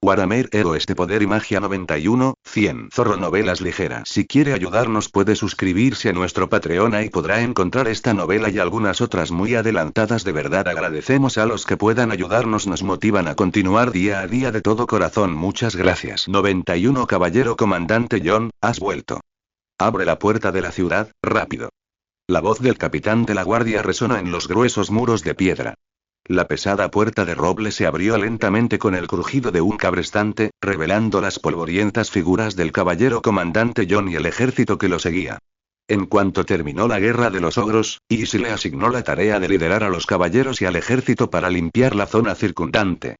Warhammer Heroes de Poder y Magia 91, 100. Zorro Novelas Ligeras. Si quiere ayudarnos puede suscribirse a nuestro Patreon y podrá encontrar esta novela y algunas otras muy adelantadas. De verdad agradecemos a los que puedan ayudarnos, nos motivan a continuar día a día de todo corazón. Muchas gracias. 91. Caballero Comandante John, has vuelto. Abre la puerta de la ciudad, rápido. La voz del capitán de la guardia resonó en los gruesos muros de piedra. La pesada puerta de roble se abrió lentamente con el crujido de un cabrestante, revelando las polvorientas figuras del caballero comandante John y el ejército que lo seguía. En cuanto terminó la guerra de los ogros, Easy le asignó la tarea de liderar a los caballeros y al ejército para limpiar la zona circundante.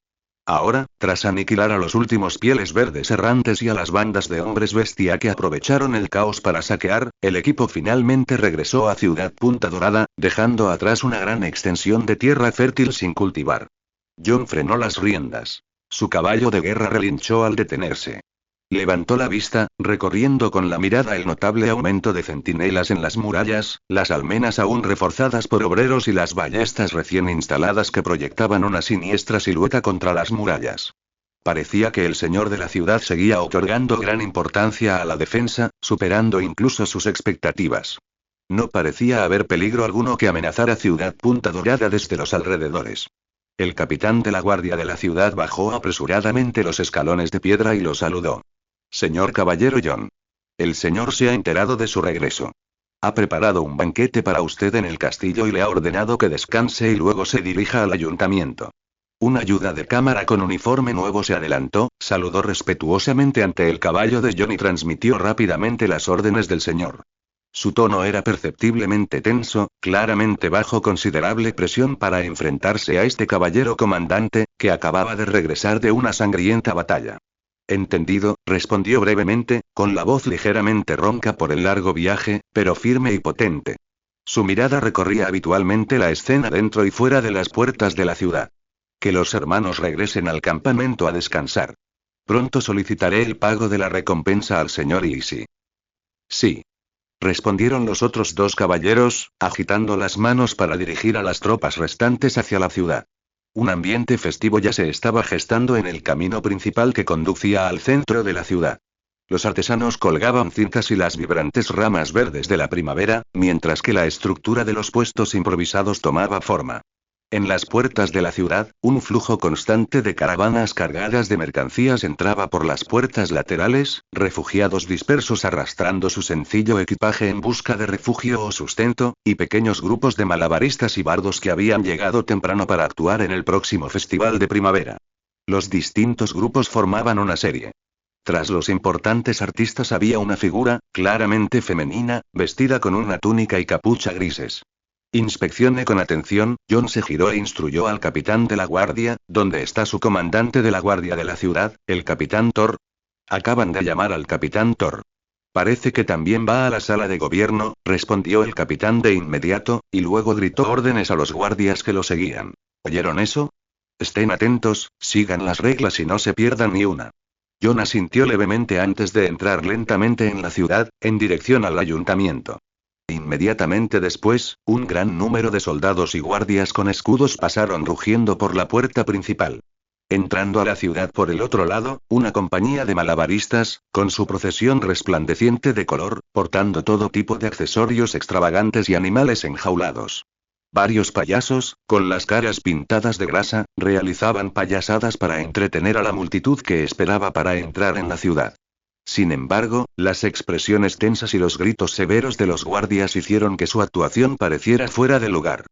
Ahora, tras aniquilar a los últimos pieles verdes errantes y a las bandas de hombres bestia que aprovecharon el caos para saquear, el equipo finalmente regresó a Ciudad Punta Dorada, dejando atrás una gran extensión de tierra fértil sin cultivar. John frenó las riendas. Su caballo de guerra relinchó al detenerse. Levantó la vista, recorriendo con la mirada el notable aumento de centinelas en las murallas, las almenas aún reforzadas por obreros y las ballestas recién instaladas que proyectaban una siniestra silueta contra las murallas. Parecía que el señor de la ciudad seguía otorgando gran importancia a la defensa, superando incluso sus expectativas. No parecía haber peligro alguno que amenazara Ciudad Punta Dorada desde los alrededores. El capitán de la guardia de la ciudad bajó apresuradamente los escalones de piedra y lo saludó. Señor caballero John. El señor se ha enterado de su regreso. Ha preparado un banquete para usted en el castillo y le ha ordenado que descanse y luego se dirija al ayuntamiento. Un ayuda de cámara con uniforme nuevo se adelantó, saludó respetuosamente ante el caballo de John y transmitió rápidamente las órdenes del señor. Su tono era perceptiblemente tenso, claramente bajo considerable presión para enfrentarse a este caballero comandante, que acababa de regresar de una sangrienta batalla. Entendido, respondió brevemente, con la voz ligeramente ronca por el largo viaje, pero firme y potente. Su mirada recorría habitualmente la escena dentro y fuera de las puertas de la ciudad. Que los hermanos regresen al campamento a descansar. Pronto solicitaré el pago de la recompensa al señor Easy. Sí. Respondieron los otros dos caballeros, agitando las manos para dirigir a las tropas restantes hacia la ciudad. Un ambiente festivo ya se estaba gestando en el camino principal que conducía al centro de la ciudad. Los artesanos colgaban cintas y las vibrantes ramas verdes de la primavera, mientras que la estructura de los puestos improvisados tomaba forma. En las puertas de la ciudad, un flujo constante de caravanas cargadas de mercancías entraba por las puertas laterales, refugiados dispersos arrastrando su sencillo equipaje en busca de refugio o sustento, y pequeños grupos de malabaristas y bardos que habían llegado temprano para actuar en el próximo festival de primavera. Los distintos grupos formaban una serie. Tras los importantes artistas había una figura, claramente femenina, vestida con una túnica y capucha grises. Inspeccione con atención, John se giró e instruyó al capitán de la guardia, ¿dónde está su comandante de la guardia de la ciudad, el capitán Thor? Acaban de llamar al capitán Thor. Parece que también va a la sala de gobierno, respondió el capitán de inmediato, y luego gritó órdenes a los guardias que lo seguían. ¿Oyeron eso? Estén atentos, sigan las reglas y no se pierdan ni una. John asintió levemente antes de entrar lentamente en la ciudad, en dirección al ayuntamiento. Inmediatamente después, un gran número de soldados y guardias con escudos pasaron rugiendo por la puerta principal. Entrando a la ciudad por el otro lado, una compañía de malabaristas, con su procesión resplandeciente de color, portando todo tipo de accesorios extravagantes y animales enjaulados. Varios payasos, con las caras pintadas de grasa, realizaban payasadas para entretener a la multitud que esperaba para entrar en la ciudad. Sin embargo, las expresiones tensas y los gritos severos de los guardias hicieron que su actuación pareciera fuera de lugar.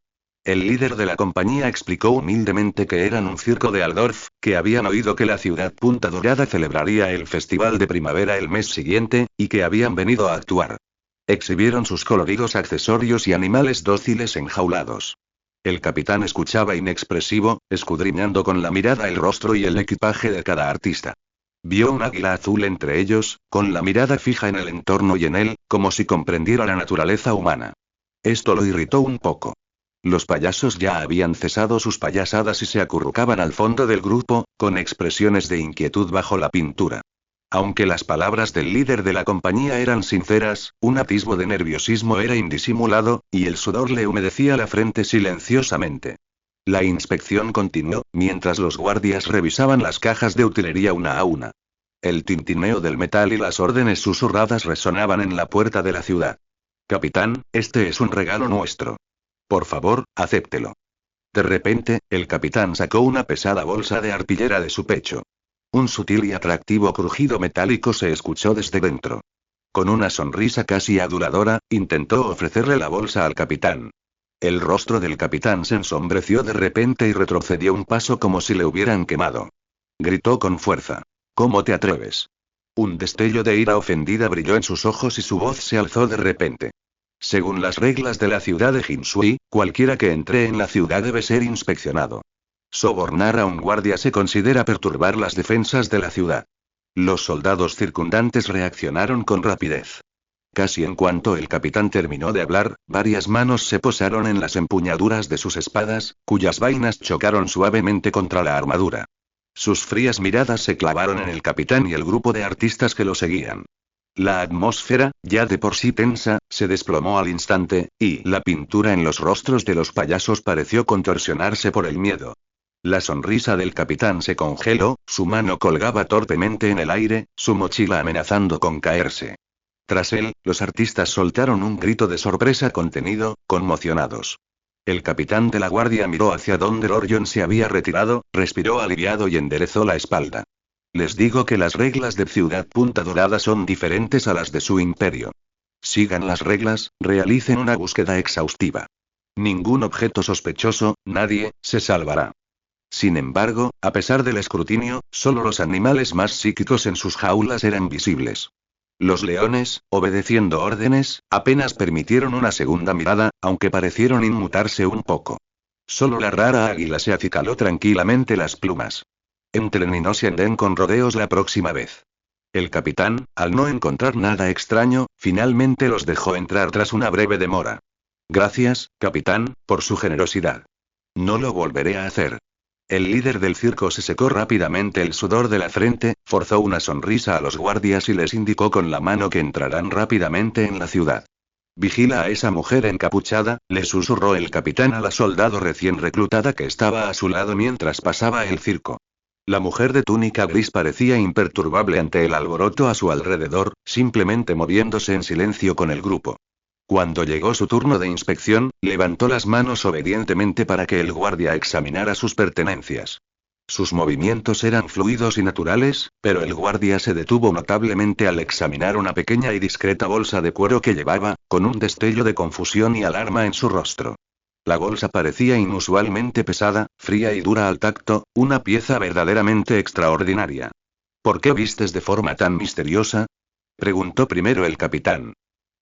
El líder de la compañía explicó humildemente que eran un circo de Aldorf, que habían oído que la ciudad Punta Dorada celebraría el festival de primavera el mes siguiente, y que habían venido a actuar. Exhibieron sus coloridos accesorios y animales dóciles enjaulados. El capitán escuchaba inexpresivo, escudriñando con la mirada el rostro y el equipaje de cada artista. Vio un águila azul entre ellos, con la mirada fija en el entorno y en él, como si comprendiera la naturaleza humana. Esto lo irritó un poco. Los payasos ya habían cesado sus payasadas y se acurrucaban al fondo del grupo, con expresiones de inquietud bajo la pintura. Aunque las palabras del líder de la compañía eran sinceras, un atisbo de nerviosismo era indisimulado, y el sudor le humedecía la frente silenciosamente. La inspección continuó, mientras los guardias revisaban las cajas de utilería una a una. El tintineo del metal y las órdenes susurradas resonaban en la puerta de la ciudad. Capitán, este es un regalo nuestro. Por favor, acéptelo. De repente, el capitán sacó una pesada bolsa de arpillera de su pecho. Un sutil y atractivo crujido metálico se escuchó desde dentro. Con una sonrisa casi aduladora, intentó ofrecerle la bolsa al capitán. El rostro del capitán se ensombreció de repente y retrocedió un paso como si le hubieran quemado. Gritó con fuerza. ¿Cómo te atreves? Un destello de ira ofendida brilló en sus ojos y su voz se alzó de repente. Según las reglas de la ciudad de Jinsui, cualquiera que entre en la ciudad debe ser inspeccionado. Sobornar a un guardia se considera perturbar las defensas de la ciudad. Los soldados circundantes reaccionaron con rapidez. Casi en cuanto el capitán terminó de hablar, varias manos se posaron en las empuñaduras de sus espadas, cuyas vainas chocaron suavemente contra la armadura. Sus frías miradas se clavaron en el capitán y el grupo de artistas que lo seguían. La atmósfera, ya de por sí tensa, se desplomó al instante, y la pintura en los rostros de los payasos pareció contorsionarse por el miedo. La sonrisa del capitán se congeló, su mano colgaba torpemente en el aire, su mochila amenazando con caerse. Tras él, los artistas soltaron un grito de sorpresa contenido, conmocionados. El capitán de la guardia miró hacia donde Lord John se había retirado, respiró aliviado y enderezó la espalda. Les digo que las reglas de Ciudad Punta Dorada son diferentes a las de su imperio. Sigan las reglas, realicen una búsqueda exhaustiva. Ningún objeto sospechoso, nadie, se salvará. Sin embargo, a pesar del escrutinio, solo los animales más psíquicos en sus jaulas eran visibles. Los leones, obedeciendo órdenes, apenas permitieron una segunda mirada, aunque parecieron inmutarse un poco. Solo la rara águila se acicaló tranquilamente las plumas. Entren y no se anden con rodeos la próxima vez. El capitán, al no encontrar nada extraño, finalmente los dejó entrar tras una breve demora. Gracias, capitán, por su generosidad. No lo volveré a hacer. El líder del circo se secó rápidamente el sudor de la frente, forzó una sonrisa a los guardias y les indicó con la mano que entrarán rápidamente en la ciudad. Vigila a esa mujer encapuchada, le susurró el capitán a la soldado recién reclutada que estaba a su lado mientras pasaba el circo. La mujer de túnica gris parecía imperturbable ante el alboroto a su alrededor, simplemente moviéndose en silencio con el grupo. Cuando llegó su turno de inspección, levantó las manos obedientemente para que el guardia examinara sus pertenencias. Sus movimientos eran fluidos y naturales, pero el guardia se detuvo notablemente al examinar una pequeña y discreta bolsa de cuero que llevaba, con un destello de confusión y alarma en su rostro. La bolsa parecía inusualmente pesada, fría y dura al tacto, una pieza verdaderamente extraordinaria. ¿Por qué vistes de forma tan misteriosa?, preguntó primero el capitán.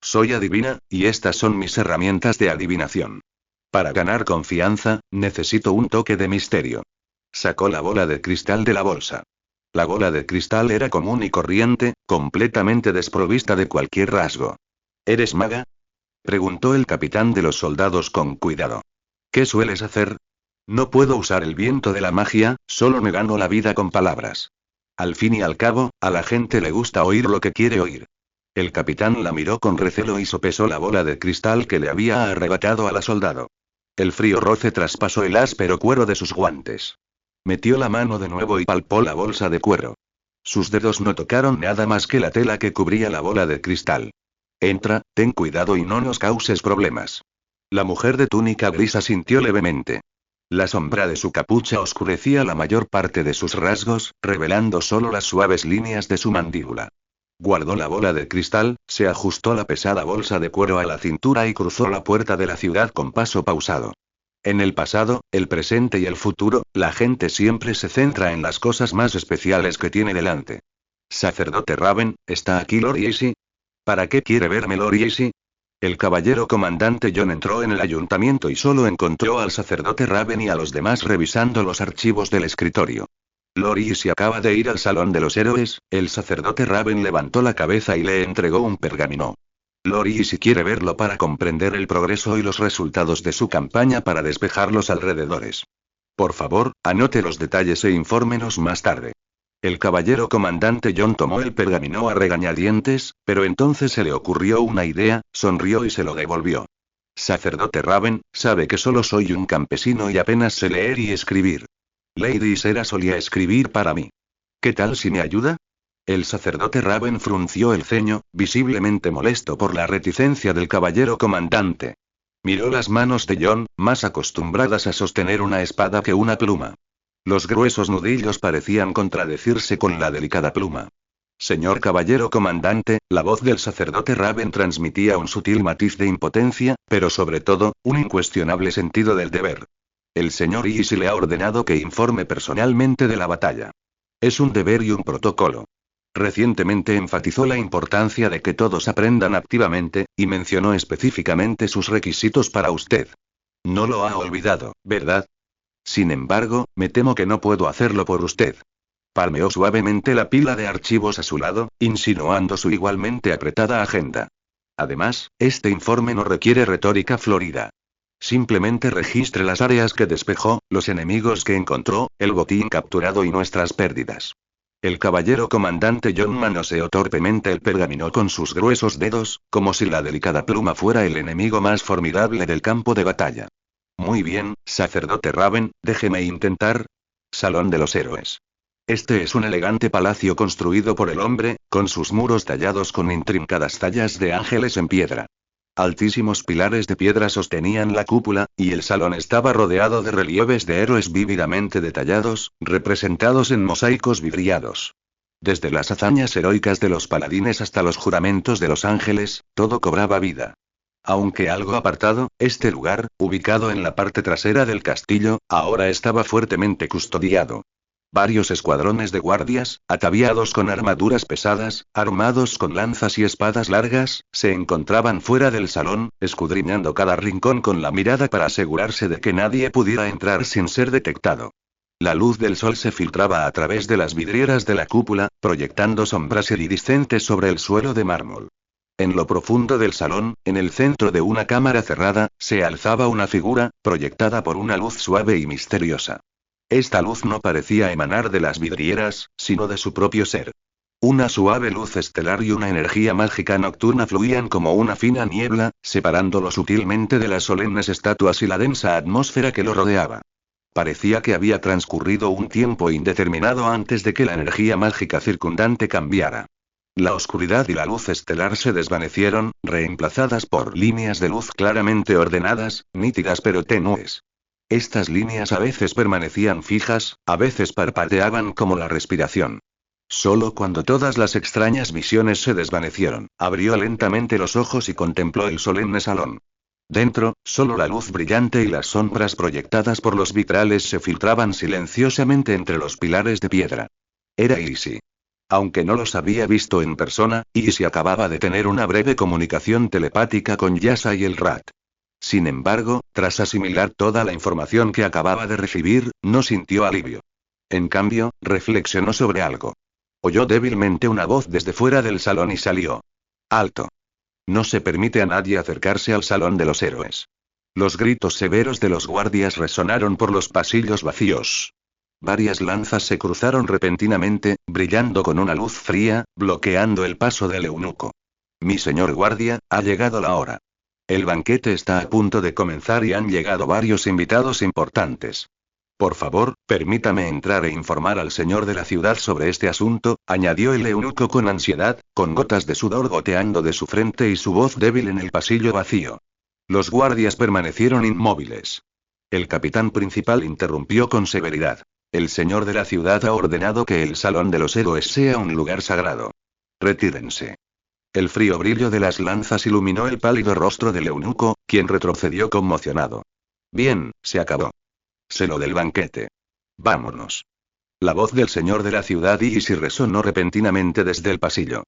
Soy adivina, y estas son mis herramientas de adivinación. Para ganar confianza, necesito un toque de misterio. Sacó la bola de cristal de la bolsa. La bola de cristal era común y corriente, completamente desprovista de cualquier rasgo. ¿Eres maga?, preguntó el capitán de los soldados con cuidado. ¿Qué sueles hacer? No puedo usar el viento de la magia, solo me gano la vida con palabras. Al fin y al cabo, a la gente le gusta oír lo que quiere oír. El capitán la miró con recelo y sopesó la bola de cristal que le había arrebatado a la soldado. El frío roce traspasó el áspero cuero de sus guantes. Metió la mano de nuevo y palpó la bolsa de cuero. Sus dedos no tocaron nada más que la tela que cubría la bola de cristal. Entra, ten cuidado y no nos causes problemas. La mujer de túnica gris asintió levemente. La sombra de su capucha oscurecía la mayor parte de sus rasgos, revelando solo las suaves líneas de su mandíbula. Guardó la bola de cristal, se ajustó la pesada bolsa de cuero a la cintura y cruzó la puerta de la ciudad con paso pausado. En el pasado, el presente y el futuro, la gente siempre se centra en las cosas más especiales que tiene delante. Sacerdote Raven, ¿está aquí Lord Easy? ¿Para qué quiere verme Lord Easy? El caballero comandante John entró en el ayuntamiento y solo encontró al sacerdote Raven y a los demás revisando los archivos del escritorio. Lord Easy acaba de ir al Salón de los Héroes. El sacerdote Raven levantó la cabeza y le entregó un pergamino. Lord Easy quiere verlo para comprender el progreso y los resultados de su campaña para despejar los alrededores. Por favor, anote los detalles e infórmenos más tarde. El caballero comandante John tomó el pergamino a regañadientes, pero entonces se le ocurrió una idea, sonrió y se lo devolvió. Sacerdote Raven, sabe que solo soy un campesino y apenas sé leer y escribir. Lady Sera solía escribir para mí. ¿Qué tal si me ayuda? El sacerdote Raven frunció el ceño, visiblemente molesto por la reticencia del caballero comandante. Miró las manos de John, más acostumbradas a sostener una espada que una pluma. Los gruesos nudillos parecían contradecirse con la delicada pluma. Señor caballero comandante, la voz del sacerdote Raven transmitía un sutil matiz de impotencia, pero sobre todo, un incuestionable sentido del deber. El señor Easy le ha ordenado que informe personalmente de la batalla. Es un deber y un protocolo. Recientemente enfatizó la importancia de que todos aprendan activamente, y mencionó específicamente sus requisitos para usted. No lo ha olvidado, ¿verdad? Sin embargo, me temo que no puedo hacerlo por usted. Palmeó suavemente la pila de archivos a su lado, insinuando su igualmente apretada agenda. Además, este informe no requiere retórica florida. Simplemente registre las áreas que despejó, los enemigos que encontró, el botín capturado y nuestras pérdidas. El caballero comandante John manoseó torpemente el pergamino con sus gruesos dedos, como si la delicada pluma fuera el enemigo más formidable del campo de batalla. Muy bien, sacerdote Raven, déjeme intentar. Salón de los Héroes. Este es un elegante palacio construido por el hombre, con sus muros tallados con intrincadas tallas de ángeles en piedra. Altísimos pilares de piedra sostenían la cúpula, y el salón estaba rodeado de relieves de héroes vívidamente detallados, representados en mosaicos vidriados. Desde las hazañas heroicas de los paladines hasta los juramentos de los ángeles, todo cobraba vida. Aunque algo apartado, este lugar, ubicado en la parte trasera del castillo, ahora estaba fuertemente custodiado. Varios escuadrones de guardias, ataviados con armaduras pesadas, armados con lanzas y espadas largas, se encontraban fuera del salón, escudriñando cada rincón con la mirada para asegurarse de que nadie pudiera entrar sin ser detectado. La luz del sol se filtraba a través de las vidrieras de la cúpula, proyectando sombras iridiscentes sobre el suelo de mármol. En lo profundo del salón, en el centro de una cámara cerrada, se alzaba una figura, proyectada por una luz suave y misteriosa. Esta luz no parecía emanar de las vidrieras, sino de su propio ser. Una suave luz estelar y una energía mágica nocturna fluían como una fina niebla, separándolo sutilmente de las solemnes estatuas y la densa atmósfera que lo rodeaba. Parecía que había transcurrido un tiempo indeterminado antes de que la energía mágica circundante cambiara. La oscuridad y la luz estelar se desvanecieron, reemplazadas por líneas de luz claramente ordenadas, nítidas pero tenues. Estas líneas a veces permanecían fijas, a veces parpadeaban como la respiración. Solo cuando todas las extrañas visiones se desvanecieron, abrió lentamente los ojos y contempló el solemne salón. Dentro, solo la luz brillante y las sombras proyectadas por los vitrales se filtraban silenciosamente entre los pilares de piedra. Era Easy. Aunque no los había visto en persona, Easy acababa de tener una breve comunicación telepática con Yasa y el Rat. Sin embargo, tras asimilar toda la información que acababa de recibir, no sintió alivio. En cambio, reflexionó sobre algo. Oyó débilmente una voz desde fuera del salón y salió. ¡Alto! No se permite a nadie acercarse al Salón de los Héroes. Los gritos severos de los guardias resonaron por los pasillos vacíos. Varias lanzas se cruzaron repentinamente, brillando con una luz fría, bloqueando el paso del eunuco. Mi señor guardia, ha llegado la hora. El banquete está a punto de comenzar y han llegado varios invitados importantes. Por favor, permítame entrar e informar al señor de la ciudad sobre este asunto, añadió el eunuco con ansiedad, con gotas de sudor goteando de su frente y su voz débil en el pasillo vacío. Los guardias permanecieron inmóviles. El capitán principal interrumpió con severidad. El señor de la ciudad ha ordenado que el Salón de los Héroes sea un lugar sagrado. Retírense. El frío brillo de las lanzas iluminó el pálido rostro del eunuco, quien retrocedió conmocionado. Bien, se acabó. Se lo del banquete. Vámonos. La voz del señor de la ciudad Easy resonó repentinamente desde el pasillo.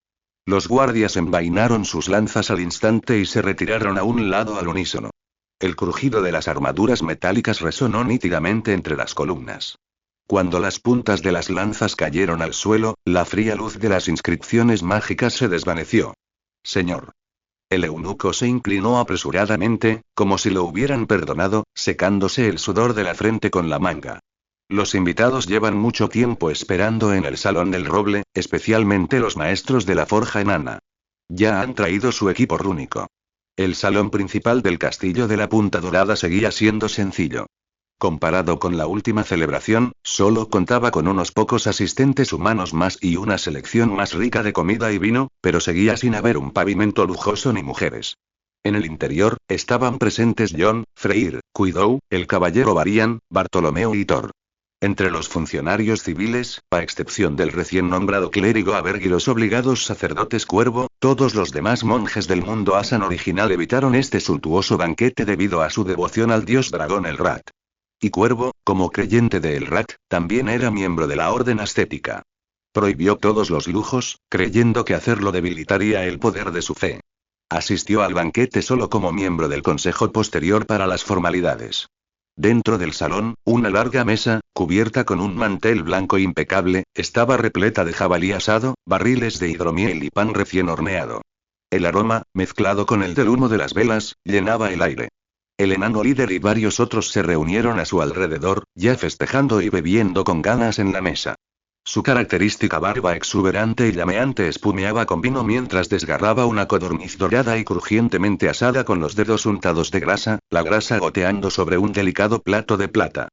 Los guardias envainaron sus lanzas al instante y se retiraron a un lado al unísono. El crujido de las armaduras metálicas resonó nítidamente entre las columnas. Cuando las puntas de las lanzas cayeron al suelo, la fría luz de las inscripciones mágicas se desvaneció. Señor. El eunuco se inclinó apresuradamente, como si lo hubieran perdonado, secándose el sudor de la frente con la manga. Los invitados llevan mucho tiempo esperando en el Salón del Roble, especialmente los maestros de la forja enana. Ya han traído su equipo rúnico. El salón principal del castillo de la Punta Dorada seguía siendo sencillo. Comparado con la última celebración, solo contaba con unos pocos asistentes humanos más y una selección más rica de comida y vino, pero seguía sin haber un pavimento lujoso ni mujeres. En el interior, estaban presentes John, Freyr, Cuidou, el caballero Varian, Bartolomeo y Thor. Entre los funcionarios civiles, a excepción del recién nombrado clérigo Aberg y los obligados sacerdotes Cuervo, todos los demás monjes del mundo Asan original evitaron este suntuoso banquete debido a su devoción al dios dragón el Rat. Y Cuervo, como creyente de El Rat, también era miembro de la orden ascética. Prohibió todos los lujos, creyendo que hacerlo debilitaría el poder de su fe. Asistió al banquete solo como miembro del consejo posterior para las formalidades. Dentro del salón, una larga mesa, cubierta con un mantel blanco impecable, estaba repleta de jabalí asado, barriles de hidromiel y pan recién horneado. El aroma, mezclado con el del humo de las velas, llenaba el aire. El enano líder y varios otros se reunieron a su alrededor, ya festejando y bebiendo con ganas en la mesa. Su característica barba exuberante y llameante espumeaba con vino mientras desgarraba una codorniz dorada y crujientemente asada con los dedos untados de grasa, la grasa goteando sobre un delicado plato de plata.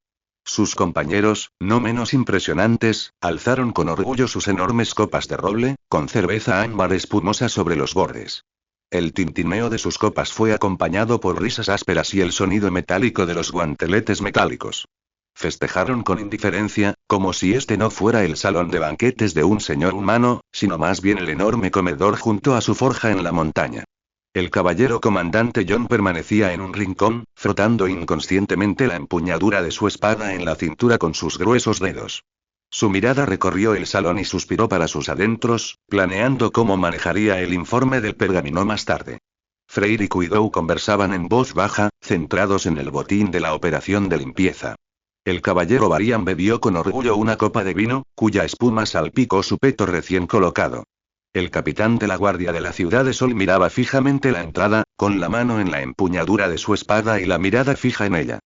Sus compañeros, no menos impresionantes, alzaron con orgullo sus enormes copas de roble, con cerveza ámbar espumosa sobre los bordes. El tintineo de sus copas fue acompañado por risas ásperas y el sonido metálico de los guanteletes metálicos. Festejaron con indiferencia, como si este no fuera el salón de banquetes de un señor humano, sino más bien el enorme comedor junto a su forja en la montaña. El caballero comandante John permanecía en un rincón, frotando inconscientemente la empuñadura de su espada en la cintura con sus gruesos dedos. Su mirada recorrió el salón y suspiró para sus adentros, planeando cómo manejaría el informe del pergamino más tarde. Freyr y Cuidou conversaban en voz baja, centrados en el botín de la operación de limpieza. El caballero Varian bebió con orgullo una copa de vino, cuya espuma salpicó su peto recién colocado. El capitán de la guardia de la ciudad de Sol miraba fijamente la entrada, con la mano en la empuñadura de su espada y la mirada fija en ella.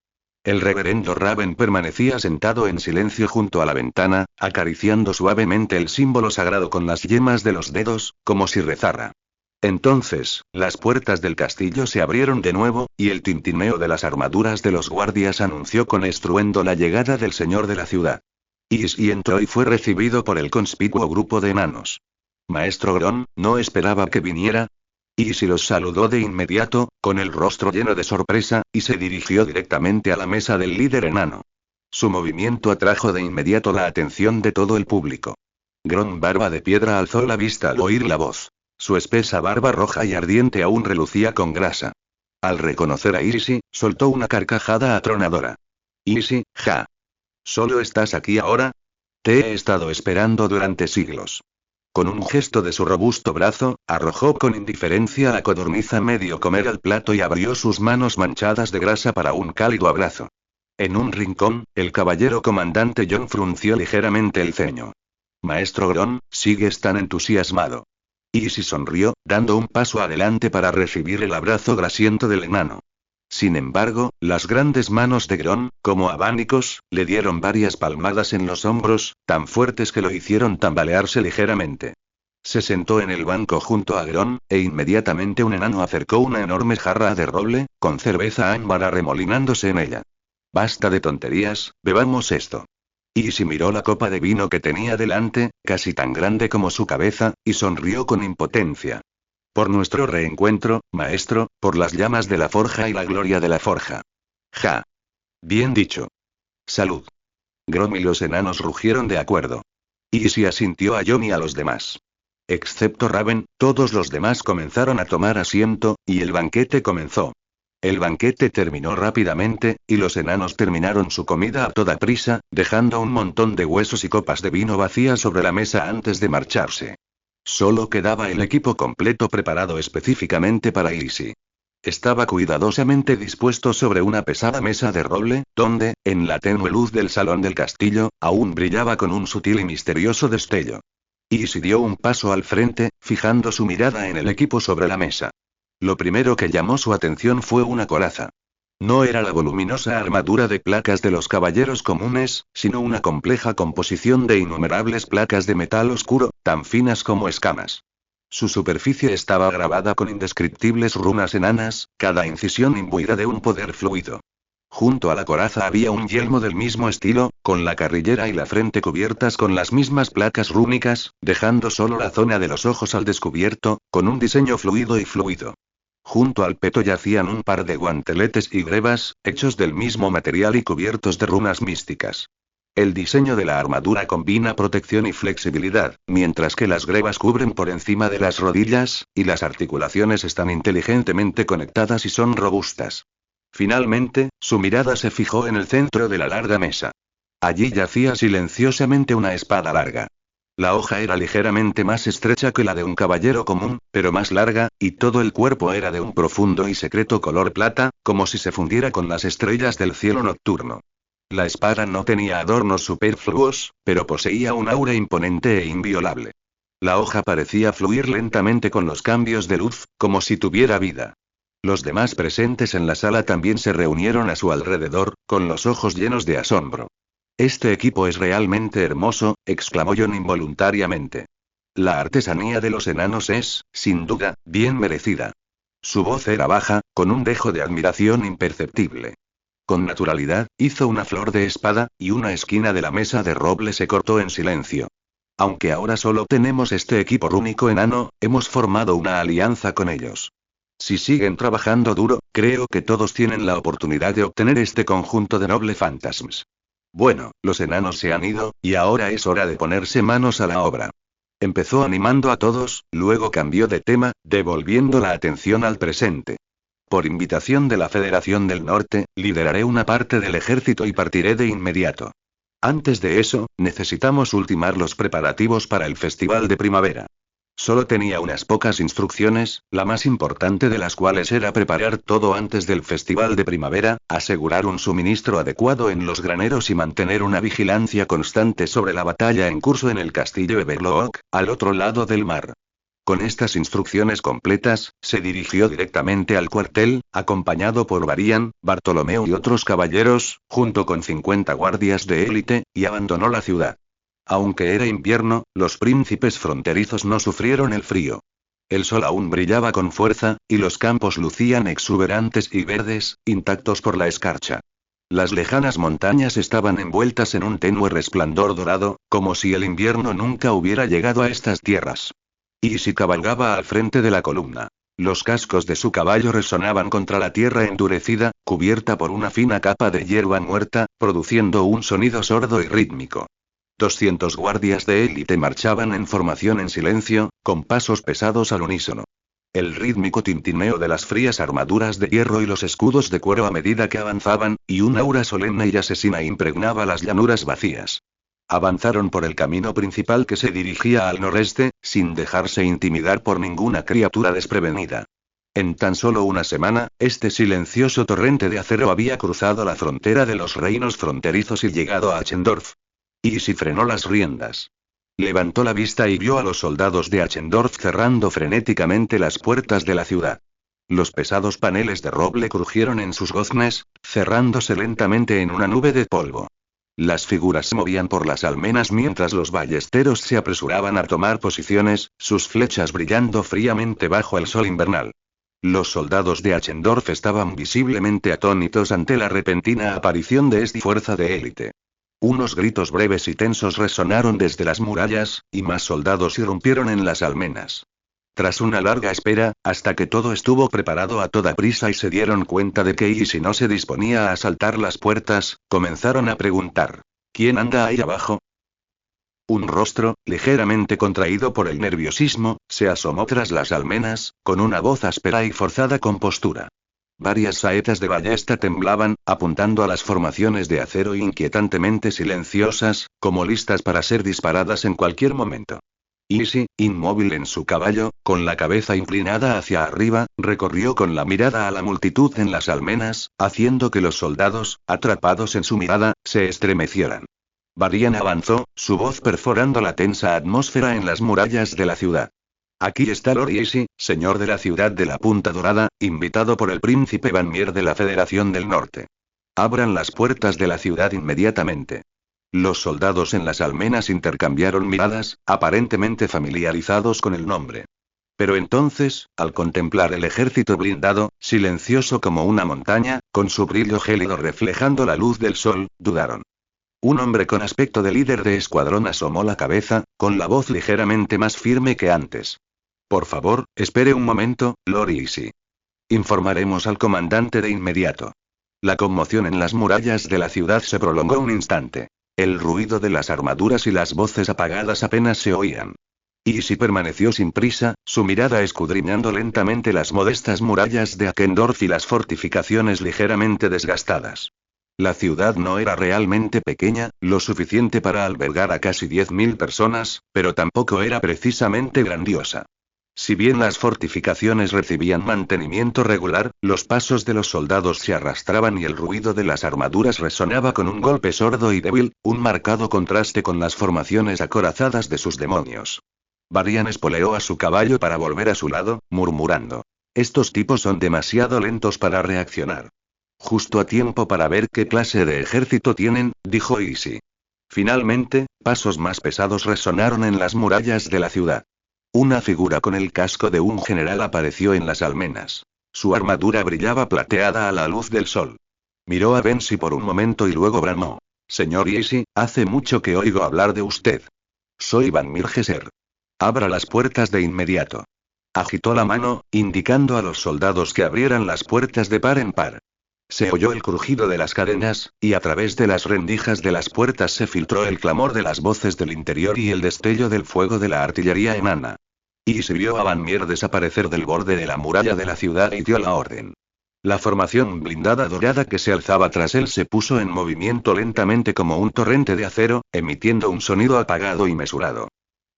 El reverendo Raven permanecía sentado en silencio junto a la ventana, acariciando suavemente el símbolo sagrado con las yemas de los dedos, como si rezara. Entonces, las puertas del castillo se abrieron de nuevo, y el tintineo de las armaduras de los guardias anunció con estruendo la llegada del señor de la ciudad. Y entró y fue recibido por el conspicuo grupo de enanos. Maestro Gron, ¿no esperaba que viniera? Los saludó de inmediato, con el rostro lleno de sorpresa, y se dirigió directamente a la mesa del líder enano. Su movimiento atrajo de inmediato la atención de todo el público. Gron Barba de Piedra alzó la vista al oír la voz. Su espesa barba roja y ardiente aún relucía con grasa. Al reconocer a Irisi, soltó una carcajada atronadora. Irisi, ja. ¿Solo estás aquí ahora? Te he estado esperando durante siglos. Con un gesto de su robusto brazo, arrojó con indiferencia la codorniz a medio comer al plato y abrió sus manos manchadas de grasa para un cálido abrazo. En un rincón, el caballero comandante John frunció ligeramente el ceño. Maestro Gron, ¿sigues tan entusiasmado? Irisi sonrió, dando un paso adelante para recibir el abrazo grasiento del enano. Sin embargo, las grandes manos de Gron, como abanicos, le dieron varias palmadas en los hombros, tan fuertes que lo hicieron tambalearse ligeramente. Se sentó en el banco junto a Gron, e inmediatamente un enano acercó una enorme jarra de roble, con cerveza ámbar arremolinándose en ella. Basta de tonterías, bebamos esto. Irisi miró la copa de vino que tenía delante, casi tan grande como su cabeza, y sonrió con impotencia. Por nuestro reencuentro, maestro, por las llamas de la forja y la gloria de la forja. Ja. Bien dicho. Salud. Grom y los enanos rugieron de acuerdo. Irisi asintió a John y a los demás. Excepto Raven, todos los demás comenzaron a tomar asiento, y el banquete comenzó. El banquete terminó rápidamente, y los enanos terminaron su comida a toda prisa, dejando un montón de huesos y copas de vino vacías sobre la mesa antes de marcharse. Solo quedaba el equipo completo preparado específicamente para Irisi. Estaba cuidadosamente dispuesto sobre una pesada mesa de roble, donde, en la tenue luz del salón del castillo, aún brillaba con un sutil y misterioso destello. Irisi dio un paso al frente, fijando su mirada en el equipo sobre la mesa. Lo primero que llamó su atención fue una coraza. No era la voluminosa armadura de placas de los caballeros comunes, sino una compleja composición de innumerables placas de metal oscuro, tan finas como escamas. Su superficie estaba grabada con indescriptibles runas enanas, cada incisión imbuida de un poder fluido. Junto a la coraza había un yelmo del mismo estilo, con la carrillera y la frente cubiertas con las mismas placas rúnicas, dejando solo la zona de los ojos al descubierto, con un diseño fluido. Junto al peto yacían un par de guanteletes y grebas, hechos del mismo material y cubiertos de runas místicas. El diseño de la armadura combina protección y flexibilidad, mientras que las grebas cubren por encima de las rodillas, y las articulaciones están inteligentemente conectadas y son robustas. Finalmente, su mirada se fijó en el centro de la larga mesa. Allí yacía silenciosamente una espada larga. La hoja era ligeramente más estrecha que la de un caballero común, pero más larga, y todo el cuerpo era de un profundo y secreto color plata, como si se fundiera con las estrellas del cielo nocturno. La espada no tenía adornos superfluos, pero poseía un aura imponente e inviolable. La hoja parecía fluir lentamente con los cambios de luz, como si tuviera vida. Los demás presentes en la sala también se reunieron a su alrededor, con los ojos llenos de asombro. «Este equipo es realmente hermoso», exclamó John involuntariamente. «La artesanía de los enanos es, sin duda, bien merecida». Su voz era baja, con un dejo de admiración imperceptible. Con naturalidad, hizo una flor de espada, y una esquina de la mesa de roble se cortó en silencio. «Aunque ahora solo tenemos este equipo rúnico enano, hemos formado una alianza con ellos. Si siguen trabajando duro, creo que todos tienen la oportunidad de obtener este conjunto de noble fantasmas. Bueno, los enanos se han ido, y ahora es hora de ponerse manos a la obra». Empezó animando a todos, luego cambió de tema, devolviendo la atención al presente. «Por invitación de la Federación del Norte, lideraré una parte del ejército y partiré de inmediato. Antes de eso, necesitamos ultimar los preparativos para el Festival de Primavera». Solo tenía unas pocas instrucciones, la más importante de las cuales era preparar todo antes del Festival de Primavera, asegurar un suministro adecuado en los graneros y mantener una vigilancia constante sobre la batalla en curso en el castillo Everlock, al otro lado del mar. Con estas instrucciones completas, se dirigió directamente al cuartel, acompañado por Varian, Bartolomeo y otros caballeros, junto con 50 guardias de élite, y abandonó la ciudad. Aunque era invierno, los príncipes fronterizos no sufrieron el frío. El sol aún brillaba con fuerza, y los campos lucían exuberantes y verdes, intactos por la escarcha. Las lejanas montañas estaban envueltas en un tenue resplandor dorado, como si el invierno nunca hubiera llegado a estas tierras. Easy cabalgaba al frente de la columna. Los cascos de su caballo resonaban contra la tierra endurecida, cubierta por una fina capa de hierba muerta, produciendo un sonido sordo y rítmico. 200 guardias de élite marchaban en formación en silencio, con pasos pesados al unísono. El rítmico tintineo de las frías armaduras de hierro y los escudos de cuero a medida que avanzaban, y un aura solemne y asesina impregnaba las llanuras vacías. Avanzaron por el camino principal que se dirigía al noreste, sin dejarse intimidar por ninguna criatura desprevenida. En tan solo una semana, este silencioso torrente de acero había cruzado la frontera de los reinos fronterizos y llegado a Achendorf. Easy frenó las riendas. Levantó la vista y vio a los soldados de Achendorf cerrando frenéticamente las puertas de la ciudad. Los pesados paneles de roble crujieron en sus goznes, cerrándose lentamente en una nube de polvo. Las figuras se movían por las almenas mientras los ballesteros se apresuraban a tomar posiciones, sus flechas brillando fríamente bajo el sol invernal. Los soldados de Achendorf estaban visiblemente atónitos ante la repentina aparición de esta fuerza de élite. Unos gritos breves y tensos resonaron desde las murallas, y más soldados irrumpieron en las almenas. Tras una larga espera, hasta que todo estuvo preparado a toda prisa y se dieron cuenta de que Easy no se disponía a asaltar las puertas, comenzaron a preguntar: ¿quién anda ahí abajo? Un rostro, ligeramente contraído por el nerviosismo, se asomó tras las almenas, con una voz áspera y forzada compostura. Varias saetas de ballesta temblaban, apuntando a las formaciones de acero inquietantemente silenciosas, como listas para ser disparadas en cualquier momento. Easy, inmóvil en su caballo, con la cabeza inclinada hacia arriba, recorrió con la mirada a la multitud en las almenas, haciendo que los soldados, atrapados en su mirada, se estremecieran. Varian avanzó, su voz perforando la tensa atmósfera en las murallas de la ciudad. Aquí está Lord Easy, señor de la ciudad de la Punta Dorada, invitado por el príncipe Vanmier de la Federación del Norte. Abran las puertas de la ciudad inmediatamente. Los soldados en las almenas intercambiaron miradas, aparentemente familiarizados con el nombre. Pero entonces, al contemplar el ejército blindado, silencioso como una montaña, con su brillo gélido reflejando la luz del sol, dudaron. Un hombre con aspecto de líder de escuadrón asomó la cabeza, con la voz ligeramente más firme que antes. Por favor, espere un momento, Lord Easy. Informaremos al comandante de inmediato. La conmoción en las murallas de la ciudad se prolongó un instante. El ruido de las armaduras y las voces apagadas apenas se oían. Easy permaneció sin prisa, su mirada escudriñando lentamente las modestas murallas de Akendorf y las fortificaciones ligeramente desgastadas. La ciudad no era realmente pequeña, lo suficiente para albergar a casi 10.000 personas, pero tampoco era precisamente grandiosa. Si bien las fortificaciones recibían mantenimiento regular, los pasos de los soldados se arrastraban y el ruido de las armaduras resonaba con un golpe sordo y débil, un marcado contraste con las formaciones acorazadas de sus demonios. Varian espoleó a su caballo para volver a su lado, murmurando. Estos tipos son demasiado lentos para reaccionar. Justo a tiempo para ver qué clase de ejército tienen, dijo Easy. Finalmente, pasos más pesados resonaron en las murallas de la ciudad. Una figura con el casco de un general apareció en las almenas. Su armadura brillaba plateada a la luz del sol. Miró a Bensi por un momento y luego bramó. Señor Easy, hace mucho que oigo hablar de usted. Soy Van Mirgeser. Abra las puertas de inmediato. Agitó la mano, indicando a los soldados que abrieran las puertas de par en par. Se oyó el crujido de las cadenas, y a través de las rendijas de las puertas se filtró el clamor de las voces del interior y el destello del fuego de la artillería enana. Y se vio a Van Mier desaparecer del borde de la muralla de la ciudad y dio la orden. La formación blindada dorada que se alzaba tras él se puso en movimiento lentamente como un torrente de acero, emitiendo un sonido apagado y mesurado.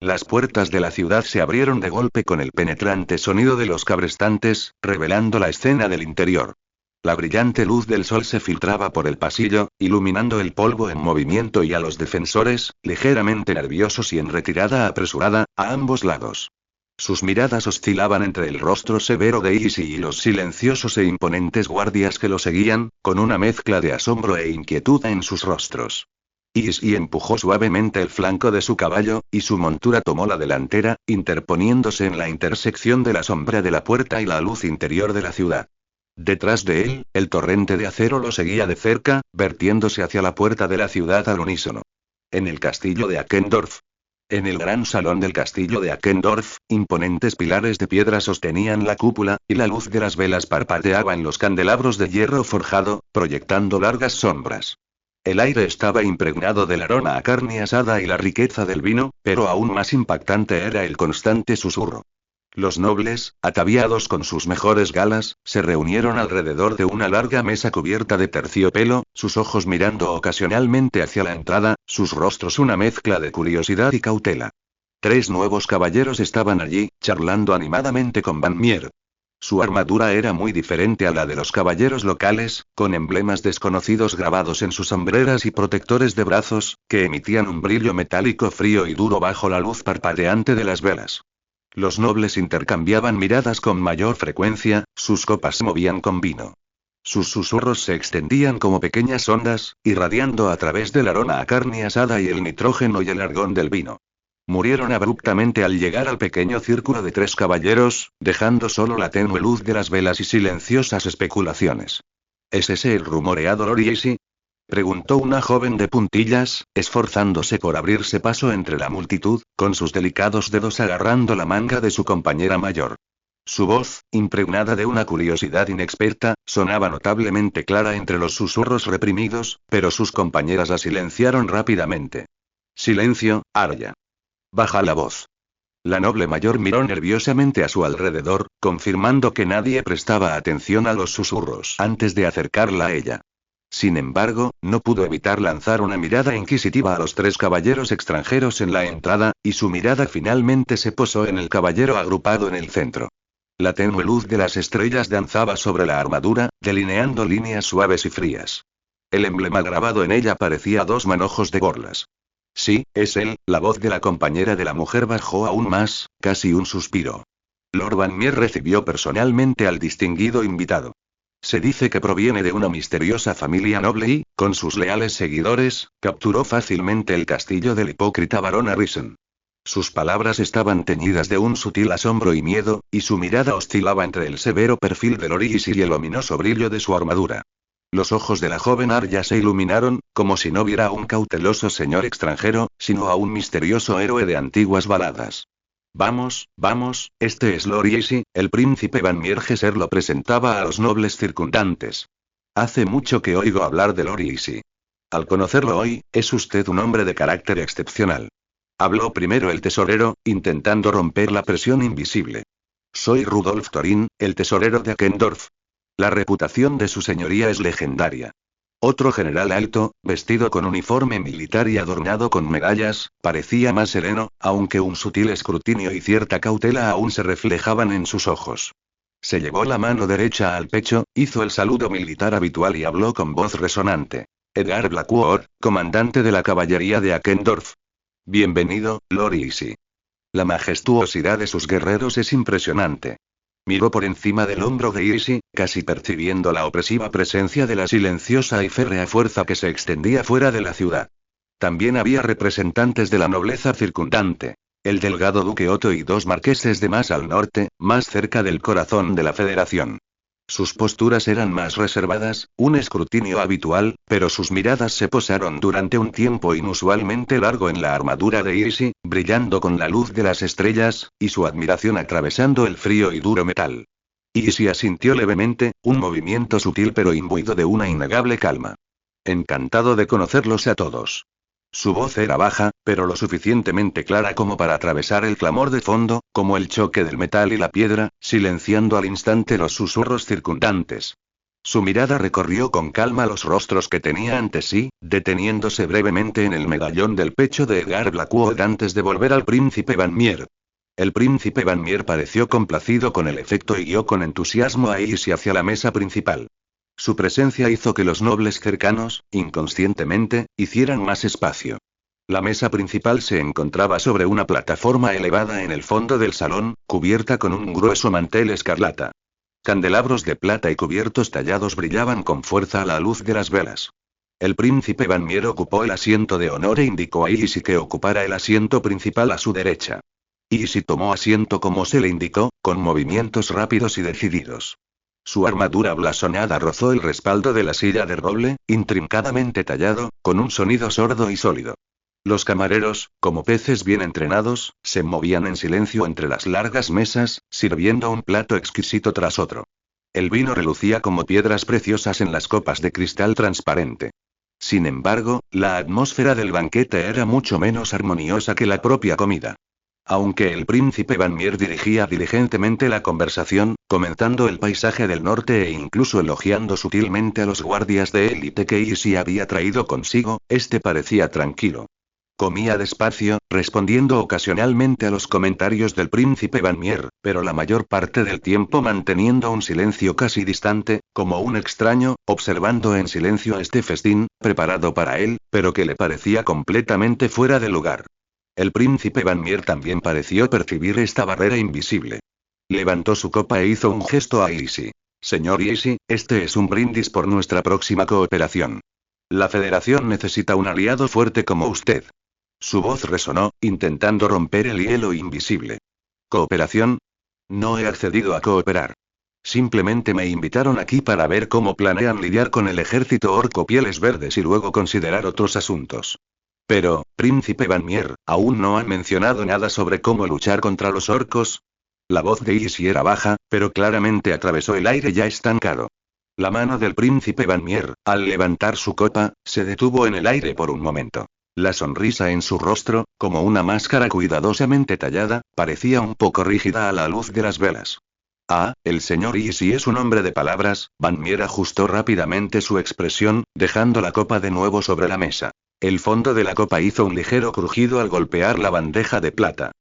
Las puertas de la ciudad se abrieron de golpe con el penetrante sonido de los cabrestantes, revelando la escena del interior. La brillante luz del sol se filtraba por el pasillo, iluminando el polvo en movimiento y a los defensores, ligeramente nerviosos y en retirada apresurada, a ambos lados. Sus miradas oscilaban entre el rostro severo de Easy y los silenciosos e imponentes guardias que lo seguían, con una mezcla de asombro e inquietud en sus rostros. Easy empujó suavemente el flanco de su caballo, y su montura tomó la delantera, interponiéndose en la intersección de la sombra de la puerta y la luz interior de la ciudad. Detrás de él, el torrente de acero lo seguía de cerca, vertiéndose hacia la puerta de la ciudad al unísono. En el castillo de Akendorf. En el gran salón del castillo de Akendorf, imponentes pilares de piedra sostenían la cúpula, y la luz de las velas parpadeaba en los candelabros de hierro forjado, proyectando largas sombras. El aire estaba impregnado del aroma a carne asada y la riqueza del vino, pero aún más impactante era el constante susurro. Los nobles, ataviados con sus mejores galas, se reunieron alrededor de una larga mesa cubierta de terciopelo, sus ojos mirando ocasionalmente hacia la entrada, sus rostros una mezcla de curiosidad y cautela. 3 nuevos caballeros estaban allí, charlando animadamente con Van Mier. Su armadura era muy diferente a la de los caballeros locales, con emblemas desconocidos grabados en sus hombreras y protectores de brazos, que emitían un brillo metálico frío y duro bajo la luz parpadeante de las velas. Los nobles intercambiaban miradas con mayor frecuencia, sus copas se movían con vino. Sus susurros se extendían como pequeñas ondas, irradiando a través del aroma a carne asada y el nitrógeno y el argón del vino. Murieron abruptamente al llegar al pequeño círculo de 3 caballeros, dejando solo la tenue luz de las velas y silenciosas especulaciones. ¿Es ese el rumoreado Lord Easy?, preguntó una joven de puntillas, esforzándose por abrirse paso entre la multitud, con sus delicados dedos agarrando la manga de su compañera mayor. Su voz, impregnada de una curiosidad inexperta, sonaba notablemente clara entre los susurros reprimidos, pero sus compañeras la silenciaron rápidamente. Silencio, Arya. Baja la voz. La noble mayor miró nerviosamente a su alrededor, confirmando que nadie prestaba atención a los susurros antes de acercarla a ella. Sin embargo, no pudo evitar lanzar una mirada inquisitiva a los 3 caballeros extranjeros en la entrada, y su mirada finalmente se posó en el caballero agrupado en el centro. La tenue luz de las estrellas danzaba sobre la armadura, delineando líneas suaves y frías. El emblema grabado en ella parecía 2 manojos de borlas. Sí, es él, la voz de la compañera de la mujer bajó aún más, casi un suspiro. Lord Van Mier recibió personalmente al distinguido invitado. Se dice que proviene de una misteriosa familia noble y, con sus leales seguidores, capturó fácilmente el castillo del hipócrita barón Arisen. Sus palabras estaban teñidas de un sutil asombro y miedo, y su mirada oscilaba entre el severo perfil de Lord Easy y el ominoso brillo de su armadura. Los ojos de la joven Arya se iluminaron, como si no viera a un cauteloso señor extranjero, sino a un misterioso héroe de antiguas baladas. Vamos, vamos, este es Lord Easy, el príncipe Van Miergeser lo presentaba a los nobles circundantes. Hace mucho que oigo hablar de Lord Easy. Al conocerlo hoy, es usted un hombre de carácter excepcional. Habló primero el tesorero, intentando romper la presión invisible. Soy Rudolf Thorin, el tesorero de Akendorf. La reputación de su señoría es legendaria. Otro general alto, vestido con uniforme militar y adornado con medallas, parecía más sereno, aunque un sutil escrutinio y cierta cautela aún se reflejaban en sus ojos. Se llevó la mano derecha al pecho, hizo el saludo militar habitual y habló con voz resonante. Edgar Blackwood, comandante de la caballería de Akendorf. Bienvenido, Lord Easy. La majestuosidad de sus guerreros es impresionante. Miró por encima del hombro de Easy, casi percibiendo la opresiva presencia de la silenciosa y férrea fuerza que se extendía fuera de la ciudad. También había representantes de la nobleza circundante. El delgado duque Otto y dos marqueses de más al norte, más cerca del corazón de la Federación. Sus posturas eran más reservadas, un escrutinio habitual, pero sus miradas se posaron durante un tiempo inusualmente largo en la armadura de Easy, brillando con la luz de las estrellas, y su admiración atravesando el frío y duro metal. Easy asintió levemente, un movimiento sutil pero imbuido de una innegable calma. Encantado de conocerlos a todos. Su voz era baja, pero lo suficientemente clara como para atravesar el clamor de fondo, como el choque del metal y la piedra, silenciando al instante los susurros circundantes. Su mirada recorrió con calma los rostros que tenía ante sí, deteniéndose brevemente en el medallón del pecho de Edgar Blackwood antes de volver al príncipe Van Meer. El príncipe Van Meer pareció complacido con el efecto y guió con entusiasmo a Easy hacia la mesa principal. Su presencia hizo que los nobles cercanos, inconscientemente, hicieran más espacio. La mesa principal se encontraba sobre una plataforma elevada en el fondo del salón, cubierta con un grueso mantel escarlata. Candelabros de plata y cubiertos tallados brillaban con fuerza a la luz de las velas. El príncipe Van Meer ocupó el asiento de honor e indicó a Easy que ocupara el asiento principal a su derecha. Easy tomó asiento como se le indicó, con movimientos rápidos y decididos. Su armadura blasonada rozó el respaldo de la silla de roble, intrincadamente tallado, con un sonido sordo y sólido. Los camareros, como peces bien entrenados, se movían en silencio entre las largas mesas, sirviendo un plato exquisito tras otro. El vino relucía como piedras preciosas en las copas de cristal transparente. Sin embargo, la atmósfera del banquete era mucho menos armoniosa que la propia comida. Aunque el príncipe Van Meer dirigía diligentemente la conversación, comentando el paisaje del norte e incluso elogiando sutilmente a los guardias de élite que Easy había traído consigo, este parecía tranquilo. Comía despacio, respondiendo ocasionalmente a los comentarios del príncipe Van Meer, pero la mayor parte del tiempo manteniendo un silencio casi distante, como un extraño, observando en silencio este festín, preparado para él, pero que le parecía completamente fuera de lugar. El príncipe Van Meer también pareció percibir esta barrera invisible. Levantó su copa e hizo un gesto a Easy. Señor Easy, este es un brindis por nuestra próxima cooperación. La Federación necesita un aliado fuerte como usted. Su voz resonó, intentando romper el hielo invisible. ¿Cooperación? No he accedido a cooperar. Simplemente me invitaron aquí para ver cómo planean lidiar con el ejército orco pieles verdes y luego considerar otros asuntos. Pero, príncipe Van Meer, ¿aún no han mencionado nada sobre cómo luchar contra los orcos? La voz de Easy era baja, pero claramente atravesó el aire ya estancado. La mano del príncipe Van Meer, al levantar su copa, se detuvo en el aire por un momento. La sonrisa en su rostro, como una máscara cuidadosamente tallada, parecía un poco rígida a la luz de las velas. Ah, el señor Easy es un hombre de palabras. Van Meer ajustó rápidamente su expresión, dejando la copa de nuevo sobre la mesa. El fondo de la copa hizo un ligero crujido al golpear la bandeja de plata.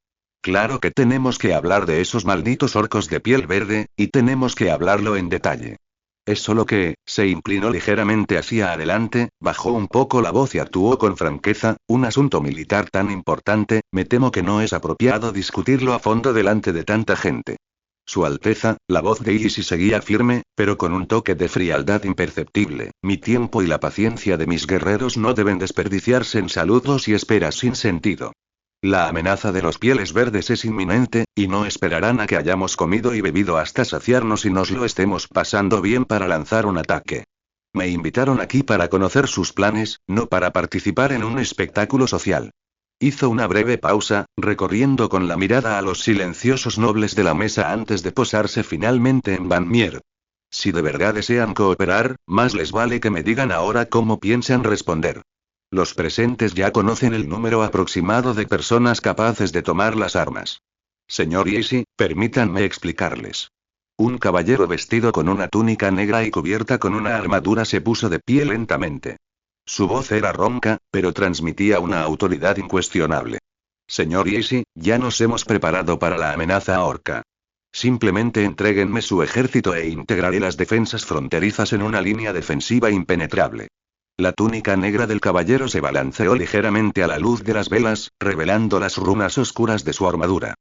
Claro que tenemos que hablar de esos malditos orcos de piel verde, y tenemos que hablarlo en detalle. Es solo que, se inclinó ligeramente hacia adelante, bajó un poco la voz y actuó con franqueza, un asunto militar tan importante, me temo que no es apropiado discutirlo a fondo delante de tanta gente. Su Alteza, la voz de Easy seguía firme, pero con un toque de frialdad imperceptible. Mi tiempo y la paciencia de mis guerreros no deben desperdiciarse en saludos y esperas sin sentido. La amenaza de los pieles verdes es inminente, y no esperarán a que hayamos comido y bebido hasta saciarnos y nos lo estemos pasando bien para lanzar un ataque. Me invitaron aquí para conocer sus planes, no para participar en un espectáculo social. Hizo una breve pausa, recorriendo con la mirada a los silenciosos nobles de la mesa antes de posarse finalmente en Van Mier. Si de verdad desean cooperar, más les vale que me digan ahora cómo piensan responder. Los presentes ya conocen el número aproximado de personas capaces de tomar las armas. Señor Yeshi, permítanme explicarles. Un caballero vestido con una túnica negra y cubierta con una armadura se puso de pie lentamente. Su voz era ronca, pero transmitía una autoridad incuestionable. Señor Yeshi, ya nos hemos preparado para la amenaza orca. Simplemente entréguenme su ejército e integraré las defensas fronterizas en una línea defensiva impenetrable. La túnica negra del caballero se balanceó ligeramente a la luz de las velas, revelando las runas oscuras de su armadura.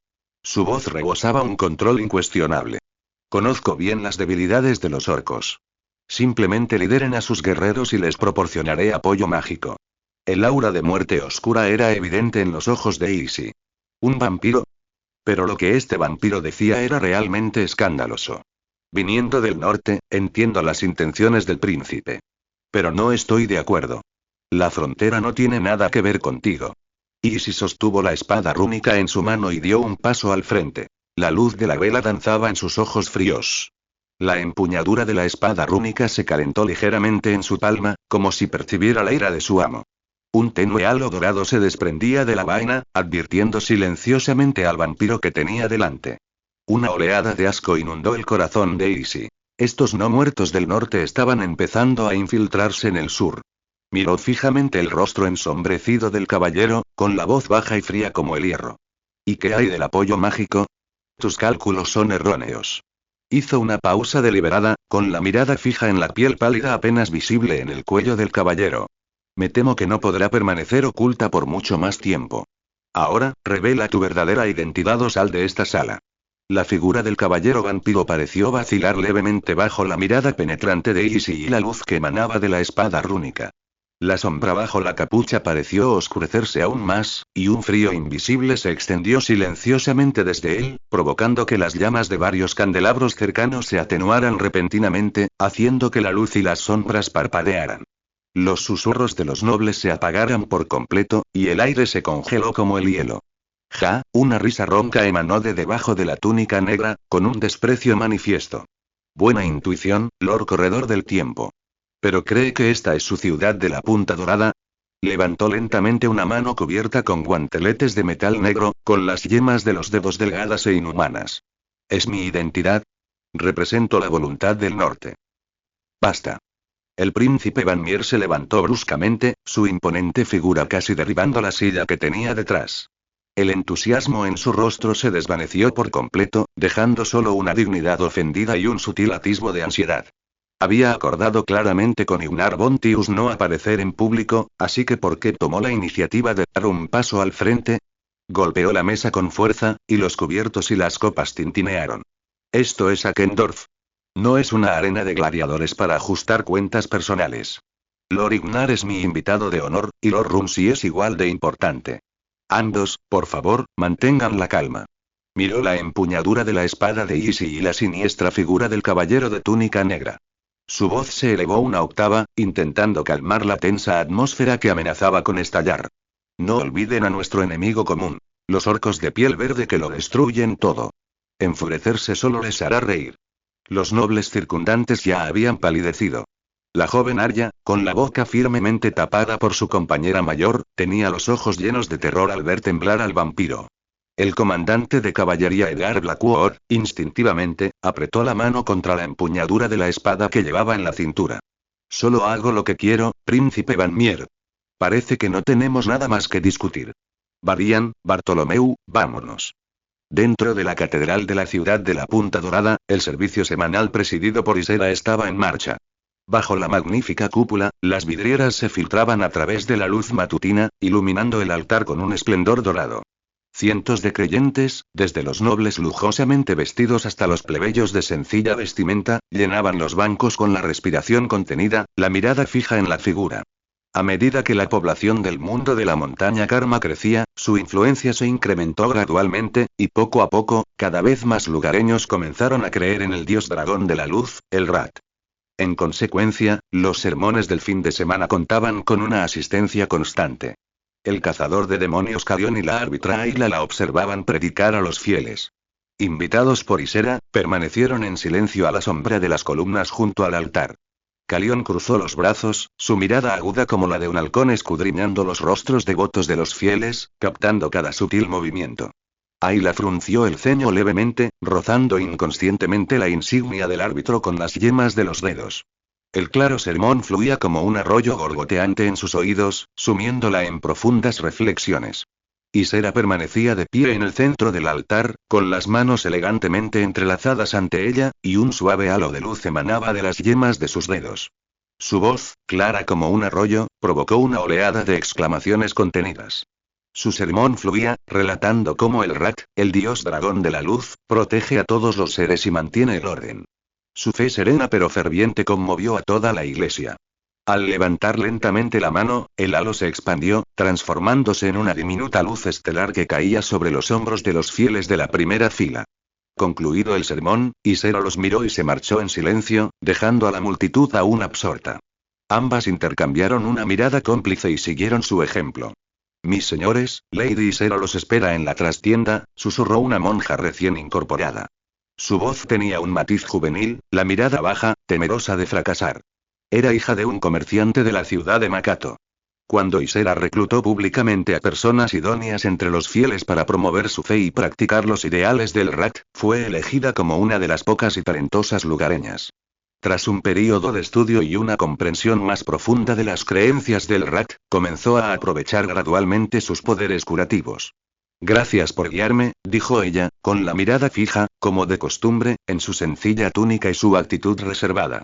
Su voz rebosaba un control incuestionable. Conozco bien las debilidades de los orcos. Simplemente lideren a sus guerreros y les proporcionaré apoyo mágico. El aura de muerte oscura era evidente en los ojos de Izzy. ¿Un vampiro? Pero lo que este vampiro decía era realmente escandaloso. Viniendo del norte, entiendo las intenciones del príncipe. Pero no estoy de acuerdo. La frontera no tiene nada que ver contigo. Izzy sostuvo la espada rúnica en su mano y dio un paso al frente. La luz de la vela danzaba en sus ojos fríos. La empuñadura de la espada rúnica se calentó ligeramente en su palma, como si percibiera la ira de su amo. Un tenue halo dorado se desprendía de la vaina, advirtiendo silenciosamente al vampiro que tenía delante. Una oleada de asco inundó el corazón de Izzy. Estos no muertos del norte estaban empezando a infiltrarse en el sur. Miró fijamente el rostro ensombrecido del caballero, con la voz baja y fría como el hierro. ¿Y qué hay del apoyo mágico? Tus cálculos son erróneos. Hizo una pausa deliberada, con la mirada fija en la piel pálida apenas visible en el cuello del caballero. Me temo que no podrá permanecer oculta por mucho más tiempo. Ahora, revela tu verdadera identidad o sal de esta sala. La figura del caballero vampiro pareció vacilar levemente bajo la mirada penetrante de Izzy y la luz que emanaba de la espada rúnica. La sombra bajo la capucha pareció oscurecerse aún más, y un frío invisible se extendió silenciosamente desde él, provocando que las llamas de varios candelabros cercanos se atenuaran repentinamente, haciendo que la luz y las sombras parpadearan. Los susurros de los nobles se apagaran por completo, y el aire se congeló como el hielo. Una risa ronca emanó de debajo de la túnica negra, con un desprecio manifiesto. Buena intuición, Lord Corredor del Tiempo. ¿Pero cree que esta es su ciudad de la Punta Dorada? Levantó lentamente una mano cubierta con guanteletes de metal negro, con las yemas de los dedos delgadas e inhumanas. ¿Es mi identidad? Represento la voluntad del norte. Basta. El príncipe Van Mier se levantó bruscamente, su imponente figura casi derribando la silla que tenía detrás. El entusiasmo en su rostro se desvaneció por completo, dejando solo una dignidad ofendida y un sutil atisbo de ansiedad. Había acordado claramente con Ignar Bontius no aparecer en público, así que ¿por qué tomó la iniciativa de dar un paso al frente? Golpeó la mesa con fuerza, y los cubiertos y las copas tintinearon. Esto es Akendorf. No es una arena de gladiadores para ajustar cuentas personales. Lord Ignar es mi invitado de honor, y Lord Rumsey es igual de importante. Ambos, por favor, mantengan la calma. Miró la empuñadura de la espada de Izzy y la siniestra figura del caballero de túnica negra. Su voz se elevó una octava, intentando calmar la tensa atmósfera que amenazaba con estallar. No olviden a nuestro enemigo común, los orcos de piel verde que lo destruyen todo. Enfurecerse solo les hará reír. Los nobles circundantes ya habían palidecido. La joven Arya, con la boca firmemente tapada por su compañera mayor, tenía los ojos llenos de terror al ver temblar al vampiro. El comandante de caballería Edgar Blackwood, instintivamente, apretó la mano contra la empuñadura de la espada que llevaba en la cintura. Solo hago lo que quiero, príncipe Van Mier. Parece que no tenemos nada más que discutir. Varian, Bartolomeu, vámonos. Dentro de la catedral de la ciudad de la Punta Dorada, el servicio semanal presidido por Isera estaba en marcha. Bajo la magnífica cúpula, las vidrieras se filtraban a través de la luz matutina, iluminando el altar con un esplendor dorado. Cientos de creyentes, desde los nobles lujosamente vestidos hasta los plebeyos de sencilla vestimenta, llenaban los bancos con la respiración contenida, la mirada fija en la figura. A medida que la población del mundo de la montaña Karma crecía, su influencia se incrementó gradualmente, y poco a poco, cada vez más lugareños comenzaron a creer en el dios dragón de la luz, el Rat. En consecuencia, los sermones del fin de semana contaban con una asistencia constante. El cazador de demonios Calión y la árbitra Ayla la observaban predicar a los fieles. Invitados por Isera, permanecieron en silencio a la sombra de las columnas junto al altar. Calión cruzó los brazos, su mirada aguda como la de un halcón escudriñando los rostros devotos de los fieles, captando cada sutil movimiento. Ayla frunció el ceño levemente, rozando inconscientemente la insignia del árbitro con las yemas de los dedos. El claro sermón fluía como un arroyo gorgoteante en sus oídos, sumiéndola en profundas reflexiones. Isera permanecía de pie en el centro del altar, con las manos elegantemente entrelazadas ante ella, y un suave halo de luz emanaba de las yemas de sus dedos. Su voz, clara como un arroyo, provocó una oleada de exclamaciones contenidas. Su sermón fluía, relatando cómo el Rat, el dios dragón de la luz, protege a todos los seres y mantiene el orden. Su fe serena pero ferviente conmovió a toda la iglesia. Al levantar lentamente la mano, el halo se expandió, transformándose en una diminuta luz estelar que caía sobre los hombros de los fieles de la primera fila. Concluido el sermón, Isera los miró y se marchó en silencio, dejando a la multitud aún absorta. Ambas intercambiaron una mirada cómplice y siguieron su ejemplo. Mis señores, Lady Isera los espera en la trastienda, susurró una monja recién incorporada. Su voz tenía un matiz juvenil, la mirada baja, temerosa de fracasar. Era hija de un comerciante de la ciudad de Makato. Cuando Isera reclutó públicamente a personas idóneas entre los fieles para promover su fe y practicar los ideales del Rat, fue elegida como una de las pocas y talentosas lugareñas. Tras un período de estudio y una comprensión más profunda de las creencias del Rat, comenzó a aprovechar gradualmente sus poderes curativos. Gracias por guiarme, dijo ella, con la mirada fija, como de costumbre, en su sencilla túnica y su actitud reservada.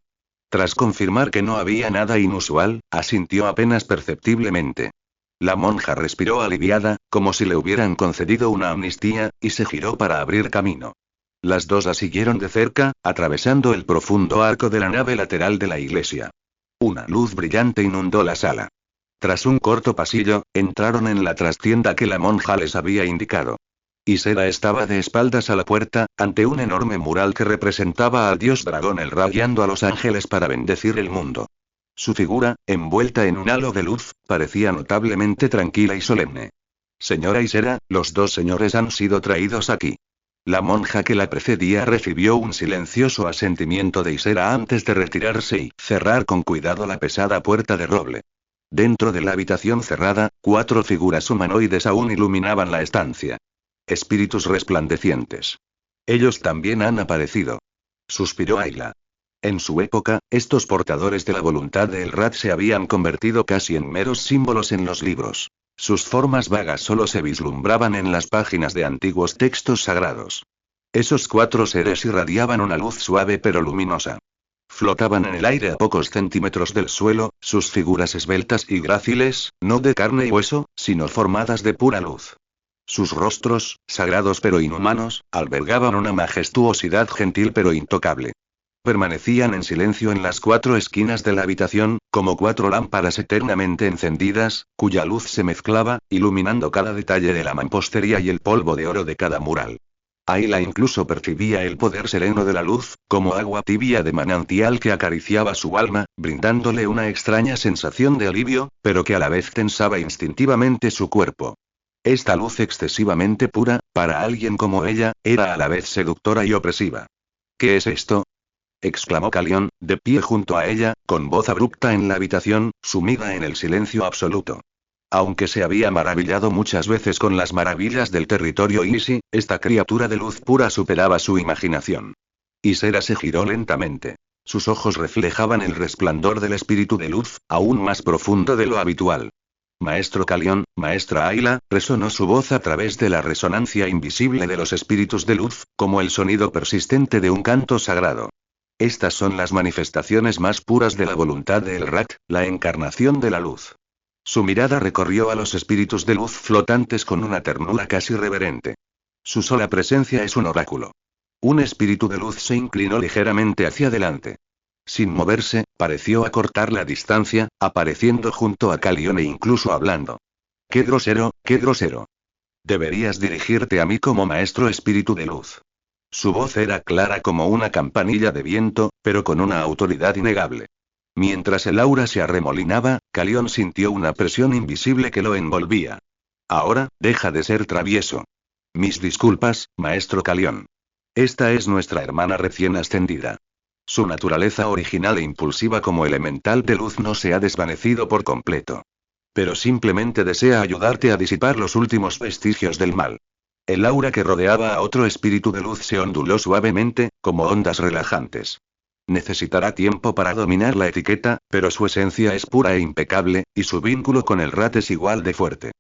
Tras confirmar que no había nada inusual, asintió apenas perceptiblemente. La monja respiró aliviada, como si le hubieran concedido una amnistía, y se giró para abrir camino. Las dos la siguieron de cerca, atravesando el profundo arco de la nave lateral de la iglesia. Una luz brillante inundó la sala. Tras un corto pasillo, entraron en la trastienda que la monja les había indicado. Isera estaba de espaldas a la puerta, ante un enorme mural que representaba al dios dragón el Ra guiando a los ángeles para bendecir el mundo. Su figura, envuelta en un halo de luz, parecía notablemente tranquila y solemne. Señora Isera, los dos señores han sido traídos aquí. La monja que la precedía recibió un silencioso asentimiento de Isera antes de retirarse y cerrar con cuidado la pesada puerta de roble. Dentro de la habitación cerrada, 4 figuras humanoides aún iluminaban la estancia. Espíritus resplandecientes. Ellos también han aparecido. Suspiró Ayla. En su época, estos portadores de la voluntad del Rat se habían convertido casi en meros símbolos en los libros. Sus formas vagas solo se vislumbraban en las páginas de antiguos textos sagrados. Esos 4 seres irradiaban una luz suave pero luminosa. Flotaban en el aire a pocos centímetros del suelo, sus figuras esbeltas y gráciles, no de carne y hueso, sino formadas de pura luz. Sus rostros, sagrados pero inhumanos, albergaban una majestuosidad gentil pero intocable. Permanecían en silencio en las 4 esquinas de la habitación, como 4 lámparas eternamente encendidas, cuya luz se mezclaba, iluminando cada detalle de la mampostería y el polvo de oro de cada mural. Ayla incluso percibía el poder sereno de la luz, como agua tibia de manantial que acariciaba su alma, brindándole una extraña sensación de alivio, pero que a la vez tensaba instintivamente su cuerpo. Esta luz excesivamente pura, para alguien como ella, era a la vez seductora y opresiva. ¿Qué es esto?, exclamó Calión, de pie junto a ella, con voz abrupta en la habitación, sumida en el silencio absoluto. Aunque se había maravillado muchas veces con las maravillas del territorio Isi, esta criatura de luz pura superaba su imaginación. Isera se giró lentamente. Sus ojos reflejaban el resplandor del espíritu de luz, aún más profundo de lo habitual. Maestro Calión, maestra Ayla, resonó su voz a través de la resonancia invisible de los espíritus de luz, como el sonido persistente de un canto sagrado. Estas son las manifestaciones más puras de la voluntad del Rat, la encarnación de la luz. Su mirada recorrió a los espíritus de luz flotantes con una ternura casi reverente. Su sola presencia es un oráculo. Un espíritu de luz se inclinó ligeramente hacia adelante. Sin moverse, pareció acortar la distancia, apareciendo junto a Calión e incluso hablando. ¡Qué grosero, qué grosero! Deberías dirigirte a mí como maestro espíritu de luz. Su voz era clara como una campanilla de viento, pero con una autoridad innegable. Mientras el aura se arremolinaba, Calión sintió una presión invisible que lo envolvía. Ahora, deja de ser travieso. Mis disculpas, maestro Calión. Esta es nuestra hermana recién ascendida. Su naturaleza original e impulsiva como elemental de luz no se ha desvanecido por completo. Pero simplemente desea ayudarte a disipar los últimos vestigios del mal. El aura que rodeaba a otro espíritu de luz se onduló suavemente, como ondas relajantes. Necesitará tiempo para dominar la etiqueta, pero su esencia es pura e impecable, y su vínculo con el Rat es igual de fuerte.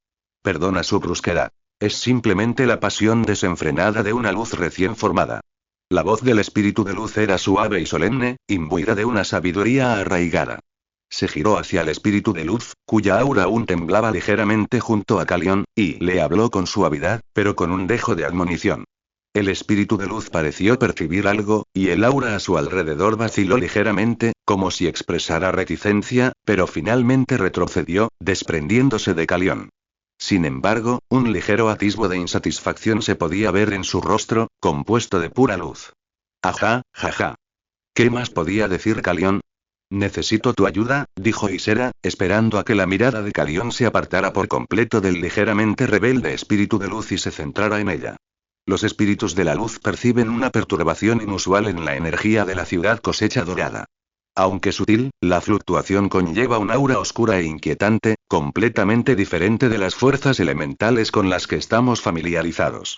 Perdona su brusquedad. Es simplemente la pasión desenfrenada de una luz recién formada. La voz del espíritu de luz era suave y solemne, imbuida de una sabiduría arraigada. Se giró hacia el espíritu de luz, cuya aura aún temblaba ligeramente junto a Calión, y le habló con suavidad, pero con un dejo de admonición. El espíritu de luz pareció percibir algo, y el aura a su alrededor vaciló ligeramente, como si expresara reticencia, pero finalmente retrocedió, desprendiéndose de Calión. Sin embargo, un ligero atisbo de insatisfacción se podía ver en su rostro, compuesto de pura luz. Ajá, jaja. ¿Qué más podía decir Calión? Necesito tu ayuda, dijo Ysera, esperando a que la mirada de Calión se apartara por completo del ligeramente rebelde espíritu de luz y se centrara en ella. Los espíritus de la luz perciben una perturbación inusual en la energía de la ciudad cosecha dorada. Aunque sutil, la fluctuación conlleva un aura oscura e inquietante, completamente diferente de las fuerzas elementales con las que estamos familiarizados.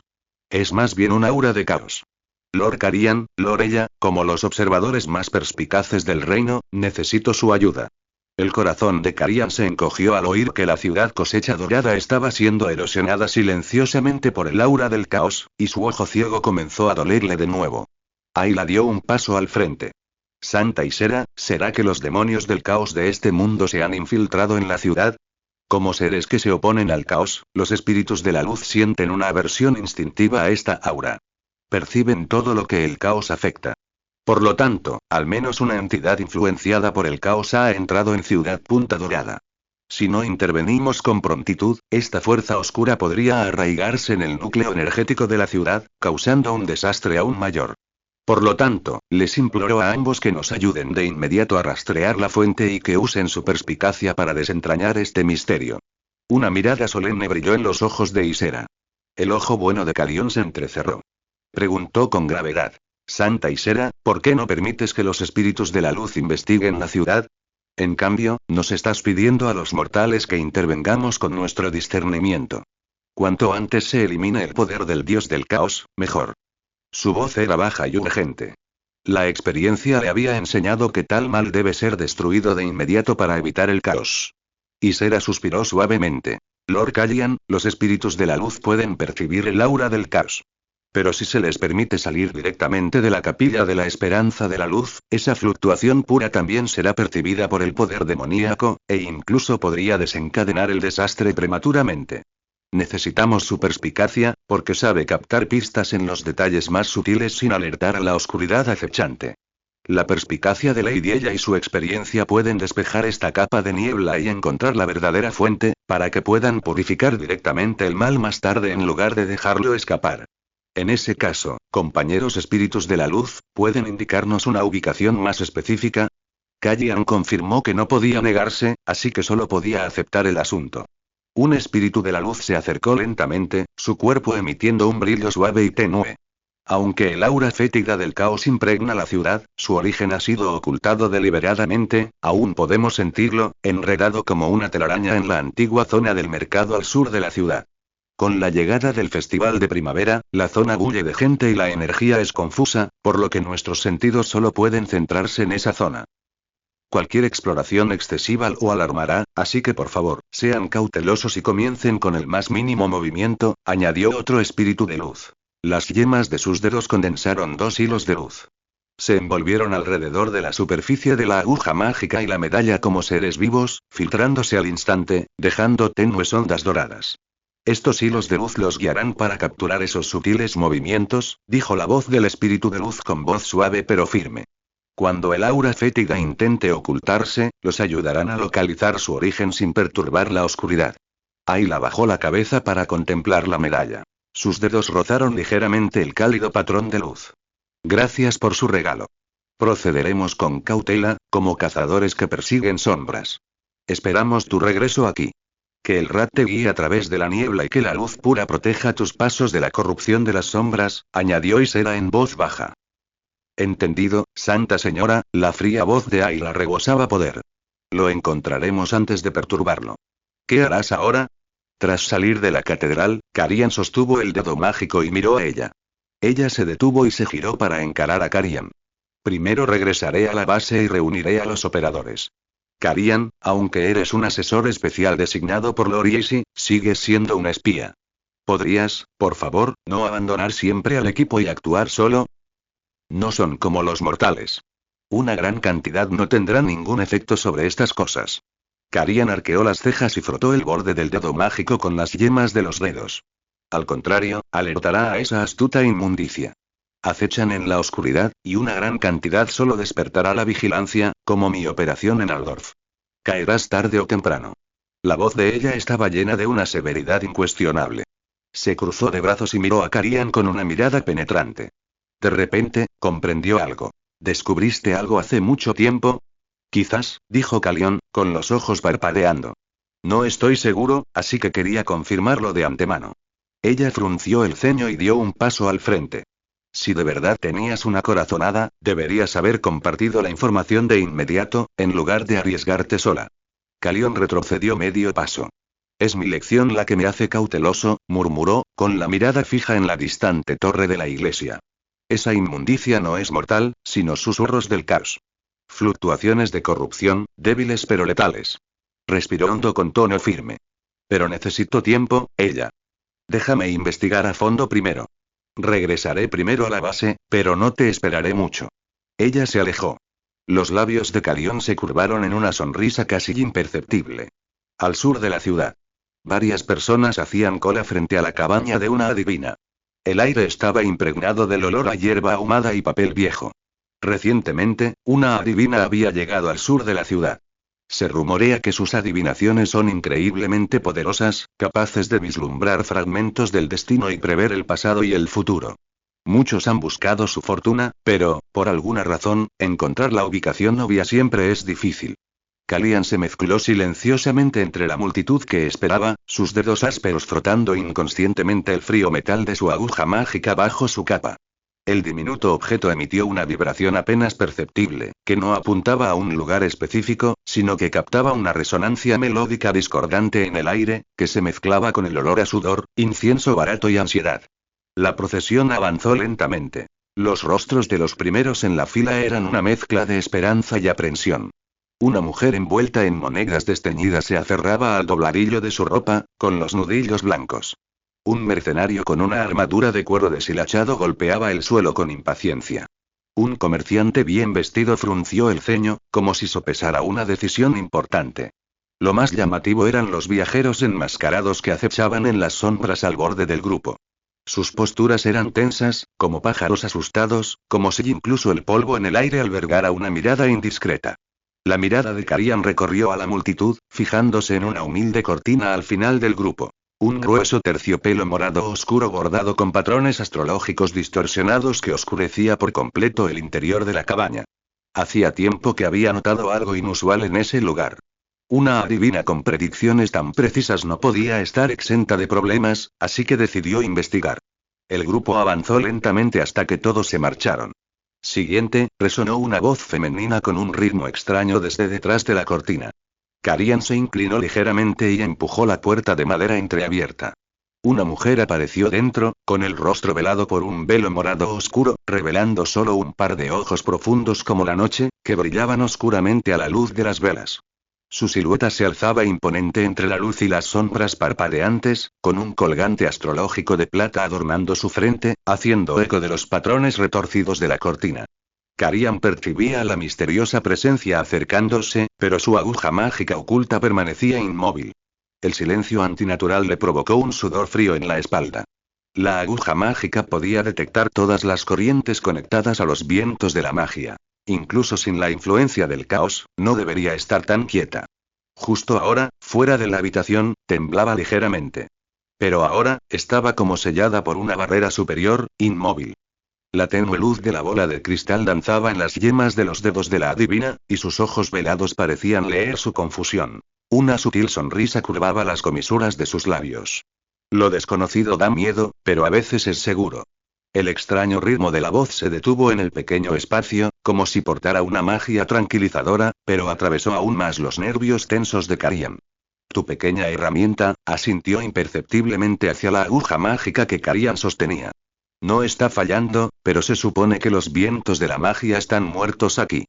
Es más bien un aura de caos. Lord Carian, Lorella, como los observadores más perspicaces del reino, necesito su ayuda. El corazón de Carian se encogió al oír que la ciudad cosecha dorada estaba siendo erosionada silenciosamente por el aura del caos, y su ojo ciego comenzó a dolerle de nuevo. Ayla dio un paso al frente. Santa Ysera, ¿será que los demonios del caos de este mundo se han infiltrado en la ciudad? Como seres que se oponen al caos, los espíritus de la luz sienten una aversión instintiva a esta aura. Perciben todo lo que el caos afecta. Por lo tanto, al menos una entidad influenciada por el caos ha entrado en Ciudad Punta Dorada. Si no intervenimos con prontitud, esta fuerza oscura podría arraigarse en el núcleo energético de la ciudad, causando un desastre aún mayor. Por lo tanto, les imploro a ambos que nos ayuden de inmediato a rastrear la fuente y que usen su perspicacia para desentrañar este misterio. Una mirada solemne brilló en los ojos de Ysera. El ojo bueno de Calión se entrecerró. Preguntó con gravedad. Santa Ysera, ¿por qué no permites que los espíritus de la luz investiguen la ciudad? En cambio, nos estás pidiendo a los mortales que intervengamos con nuestro discernimiento. Cuanto antes se elimine el poder del dios del caos, mejor. Su voz era baja y urgente. La experiencia le había enseñado que tal mal debe ser destruido de inmediato para evitar el caos. Ysera suspiró suavemente. Lord Calian, los espíritus de la luz pueden percibir el aura del caos. Pero si se les permite salir directamente de la capilla de la esperanza de la luz, esa fluctuación pura también será percibida por el poder demoníaco, e incluso podría desencadenar el desastre prematuramente. Necesitamos su perspicacia, porque sabe captar pistas en los detalles más sutiles sin alertar a la oscuridad acechante. La perspicacia de Lady Ella y su experiencia pueden despejar esta capa de niebla y encontrar la verdadera fuente, para que puedan purificar directamente el mal más tarde en lugar de dejarlo escapar. En ese caso, compañeros espíritus de la luz, ¿pueden indicarnos una ubicación más específica? Calian confirmó que no podía negarse, así que solo podía aceptar el asunto. Un espíritu de la luz se acercó lentamente, su cuerpo emitiendo un brillo suave y tenue. Aunque el aura fétida del caos impregna la ciudad, su origen ha sido ocultado deliberadamente, aún podemos sentirlo, enredado como una telaraña en la antigua zona del mercado al sur de la ciudad. Con la llegada del festival de primavera, la zona bulle de gente y la energía es confusa, por lo que nuestros sentidos solo pueden centrarse en esa zona. Cualquier exploración excesiva lo alarmará, así que por favor, sean cautelosos y comiencen con el más mínimo movimiento, añadió otro espíritu de luz. Las yemas de sus dedos condensaron 2 hilos de luz. Se envolvieron alrededor de la superficie de la aguja mágica y la medalla como seres vivos, filtrándose al instante, dejando tenues ondas doradas. Estos hilos de luz los guiarán para capturar esos sutiles movimientos, dijo la voz del espíritu de luz con voz suave pero firme. Cuando el aura fétida intente ocultarse, los ayudarán a localizar su origen sin perturbar la oscuridad. Ayla bajó la cabeza para contemplar la medalla. Sus dedos rozaron ligeramente el cálido patrón de luz. Gracias por su regalo. Procederemos con cautela, como cazadores que persiguen sombras. Esperamos tu regreso aquí. Que el Rat te guíe a través de la niebla y que la luz pura proteja tus pasos de la corrupción de las sombras, añadió Ysera en voz baja. Entendido, Santa Señora. La fría voz de Ayla rebosaba poder. Lo encontraremos antes de perturbarlo. ¿Qué harás ahora? Tras salir de la catedral, Carian sostuvo el dedo mágico y miró a ella. Ella se detuvo y se giró para encarar a Carian. Primero regresaré a la base y reuniré a los operadores. Carian, aunque eres un asesor especial designado por Lord Easy, sigues siendo un espía. ¿Podrías, por favor, no abandonar siempre al equipo y actuar solo? No son como los mortales. Una gran cantidad no tendrá ningún efecto sobre estas cosas. Carian arqueó las cejas y frotó el borde del dedo mágico con las yemas de los dedos. Al contrario, alertará a esa astuta inmundicia. Acechan en la oscuridad, y una gran cantidad solo despertará la vigilancia, como mi operación en Aldorf. Caerás tarde o temprano. La voz de ella estaba llena de una severidad incuestionable. Se cruzó de brazos y miró a Carian con una mirada penetrante. De repente, comprendió algo. ¿Descubriste algo hace mucho tiempo? Quizás, dijo Calión, con los ojos parpadeando. No estoy seguro, así que quería confirmarlo de antemano. Ella frunció el ceño y dio un paso al frente. Si de verdad tenías una corazonada, deberías haber compartido la información de inmediato, en lugar de arriesgarte sola. Calión retrocedió medio paso. Es mi lección la que me hace cauteloso, murmuró, con la mirada fija en la distante torre de la iglesia. Esa inmundicia no es mortal, sino susurros del caos. Fluctuaciones de corrupción, débiles pero letales. Respiró hondo con tono firme. Pero necesito tiempo, ella. Déjame investigar a fondo primero. Regresaré primero a la base, pero no te esperaré mucho. Ella se alejó. Los labios de Calión se curvaron en una sonrisa casi imperceptible. Al sur de la ciudad. Varias personas hacían cola frente a la cabaña de una adivina. El aire estaba impregnado del olor a hierba ahumada y papel viejo. Recientemente, una adivina había llegado al sur de la ciudad. Se rumorea que sus adivinaciones son increíblemente poderosas, capaces de vislumbrar fragmentos del destino y prever el pasado y el futuro. Muchos han buscado su fortuna, pero, por alguna razón, encontrar la ubicación obvia siempre es difícil. Calian se mezcló silenciosamente entre la multitud que esperaba, sus dedos ásperos frotando inconscientemente el frío metal de su aguja mágica bajo su capa. El diminuto objeto emitió una vibración apenas perceptible, que no apuntaba a un lugar específico, sino que captaba una resonancia melódica discordante en el aire, que se mezclaba con el olor a sudor, incienso barato y ansiedad. La procesión avanzó lentamente. Los rostros de los primeros en la fila eran una mezcla de esperanza y aprensión. Una mujer envuelta en monedas desteñidas se aferraba al dobladillo de su ropa, con los nudillos blancos. Un mercenario con una armadura de cuero deshilachado golpeaba el suelo con impaciencia. Un comerciante bien vestido frunció el ceño, como si sopesara una decisión importante. Lo más llamativo eran los viajeros enmascarados que acechaban en las sombras al borde del grupo. Sus posturas eran tensas, como pájaros asustados, como si incluso el polvo en el aire albergara una mirada indiscreta. La mirada de Carian recorrió a la multitud, fijándose en una humilde cortina al final del grupo. Un grueso terciopelo morado oscuro bordado con patrones astrológicos distorsionados que oscurecía por completo el interior de la cabaña. Hacía tiempo que había notado algo inusual en ese lugar. Una adivina con predicciones tan precisas no podía estar exenta de problemas, así que decidió investigar. El grupo avanzó lentamente hasta que todos se marcharon. Siguiente, resonó una voz femenina con un ritmo extraño desde detrás de la cortina. Carian se inclinó ligeramente y empujó la puerta de madera entreabierta. Una mujer apareció dentro, con el rostro velado por un velo morado oscuro, revelando solo un par de ojos profundos como la noche, que brillaban oscuramente a la luz de las velas. Su silueta se alzaba imponente entre la luz y las sombras parpadeantes, con un colgante astrológico de plata adornando su frente, haciendo eco de los patrones retorcidos de la cortina. Carian percibía la misteriosa presencia acercándose, pero su aguja mágica oculta permanecía inmóvil. El silencio antinatural le provocó un sudor frío en la espalda. La aguja mágica podía detectar todas las corrientes conectadas a los vientos de la magia. Incluso sin la influencia del caos, no debería estar tan quieta. Justo ahora, fuera de la habitación, temblaba ligeramente. Pero ahora, estaba como sellada por una barrera superior, inmóvil. La tenue luz de la bola de cristal danzaba en las yemas de los dedos de la adivina, y sus ojos velados parecían leer su confusión. Una sutil sonrisa curvaba las comisuras de sus labios. Lo desconocido da miedo, pero a veces es seguro. El extraño ritmo de la voz se detuvo en el pequeño espacio, como si portara una magia tranquilizadora, pero atravesó aún más los nervios tensos de Carian. Tu pequeña herramienta, asintió imperceptiblemente hacia la aguja mágica que Carian sostenía. No está fallando, pero se supone que los vientos de la magia están muertos aquí.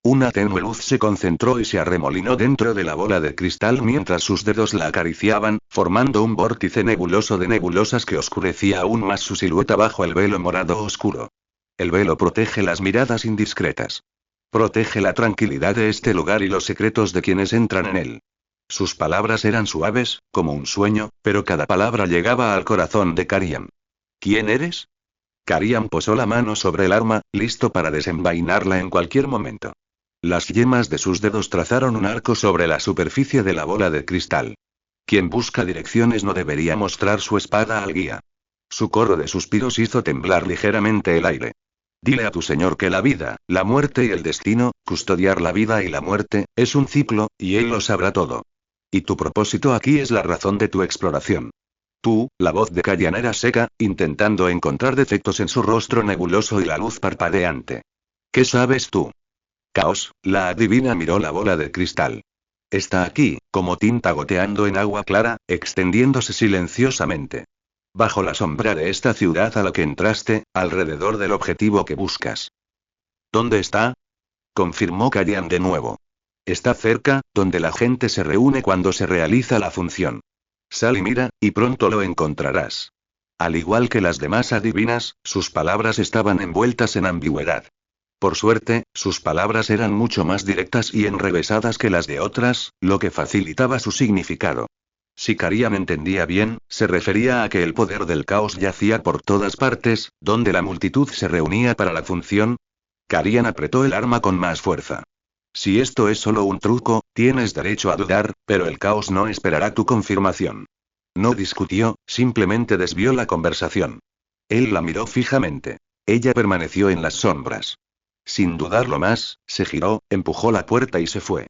Una tenue luz se concentró y se arremolinó dentro de la bola de cristal mientras sus dedos la acariciaban, formando un vórtice nebuloso de nebulosas que oscurecía aún más su silueta bajo el velo morado oscuro. El velo protege las miradas indiscretas. Protege la tranquilidad de este lugar y los secretos de quienes entran en él. Sus palabras eran suaves, como un sueño, pero cada palabra llegaba al corazón de Carian. ¿Quién eres? Carian posó la mano sobre el arma, listo para desenvainarla en cualquier momento. Las yemas de sus dedos trazaron un arco sobre la superficie de la bola de cristal. Quien busca direcciones no debería mostrar su espada al guía. Su coro de suspiros hizo temblar ligeramente el aire. Dile a tu señor que la vida, la muerte y el destino, custodiar la vida y la muerte, es un ciclo, y él lo sabrá todo. Y tu propósito aquí es la razón de tu exploración. Tú, la voz de Carian era seca, intentando encontrar defectos en su rostro nebuloso y la luz parpadeante. ¿Qué sabes tú? Caos, la adivina miró la bola de cristal. Está aquí, como tinta goteando en agua clara, extendiéndose silenciosamente. Bajo la sombra de esta ciudad a la que entraste, alrededor del objetivo que buscas. ¿Dónde está? Confirmó Carian de nuevo. Está cerca, donde la gente se reúne cuando se realiza la función. Sal y mira, y pronto lo encontrarás. Al igual que las demás adivinas, sus palabras estaban envueltas en ambigüedad. Por suerte, sus palabras eran mucho más directas y enrevesadas que las de otras, lo que facilitaba su significado. Si Carian entendía bien, se refería a que el poder del caos yacía por todas partes, donde la multitud se reunía para la función. Carian apretó el arma con más fuerza. Si esto es solo un truco, tienes derecho a dudar, pero el caos no esperará tu confirmación. No discutió, simplemente desvió la conversación. Él la miró fijamente. Ella permaneció en las sombras. Sin dudarlo más, se giró, empujó la puerta y se fue.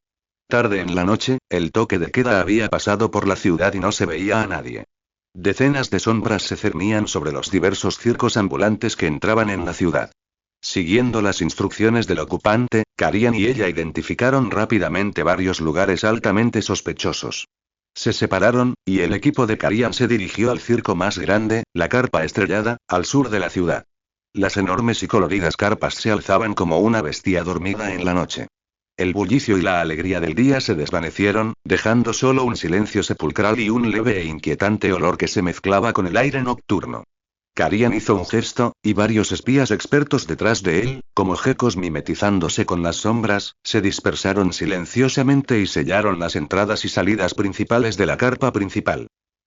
Tarde en la noche, el toque de queda había pasado por la ciudad y no se veía a nadie. Decenas de sombras se cernían sobre los diversos circos ambulantes que entraban en la ciudad. Siguiendo las instrucciones del ocupante, Carian y ella identificaron rápidamente varios lugares altamente sospechosos. Se separaron, y el equipo de Carian se dirigió al circo más grande, la carpa estrellada, al sur de la ciudad. Las enormes y coloridas carpas se alzaban como una bestia dormida en la noche. El bullicio y la alegría del día se desvanecieron, dejando solo un silencio sepulcral y un leve e inquietante olor que se mezclaba con el aire nocturno. Carian hizo un gesto, y varios espías expertos detrás de él, como gecos mimetizándose con las sombras, se dispersaron silenciosamente y sellaron las entradas y salidas principales de la carpa principal.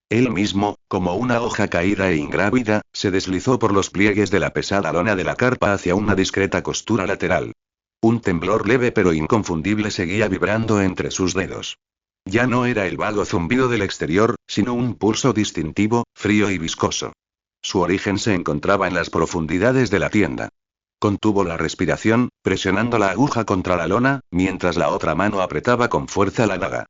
Él mismo, como una hoja caída e ingrávida, se deslizó por los pliegues de la pesada lona de la carpa hacia una discreta costura lateral. Un temblor leve pero inconfundible seguía vibrando entre sus dedos. Ya no era el vago zumbido del exterior, sino un pulso distintivo, frío y viscoso. Su origen se encontraba en las profundidades de la tienda. Contuvo la respiración, presionando la aguja contra la lona, mientras la otra mano apretaba con fuerza la daga.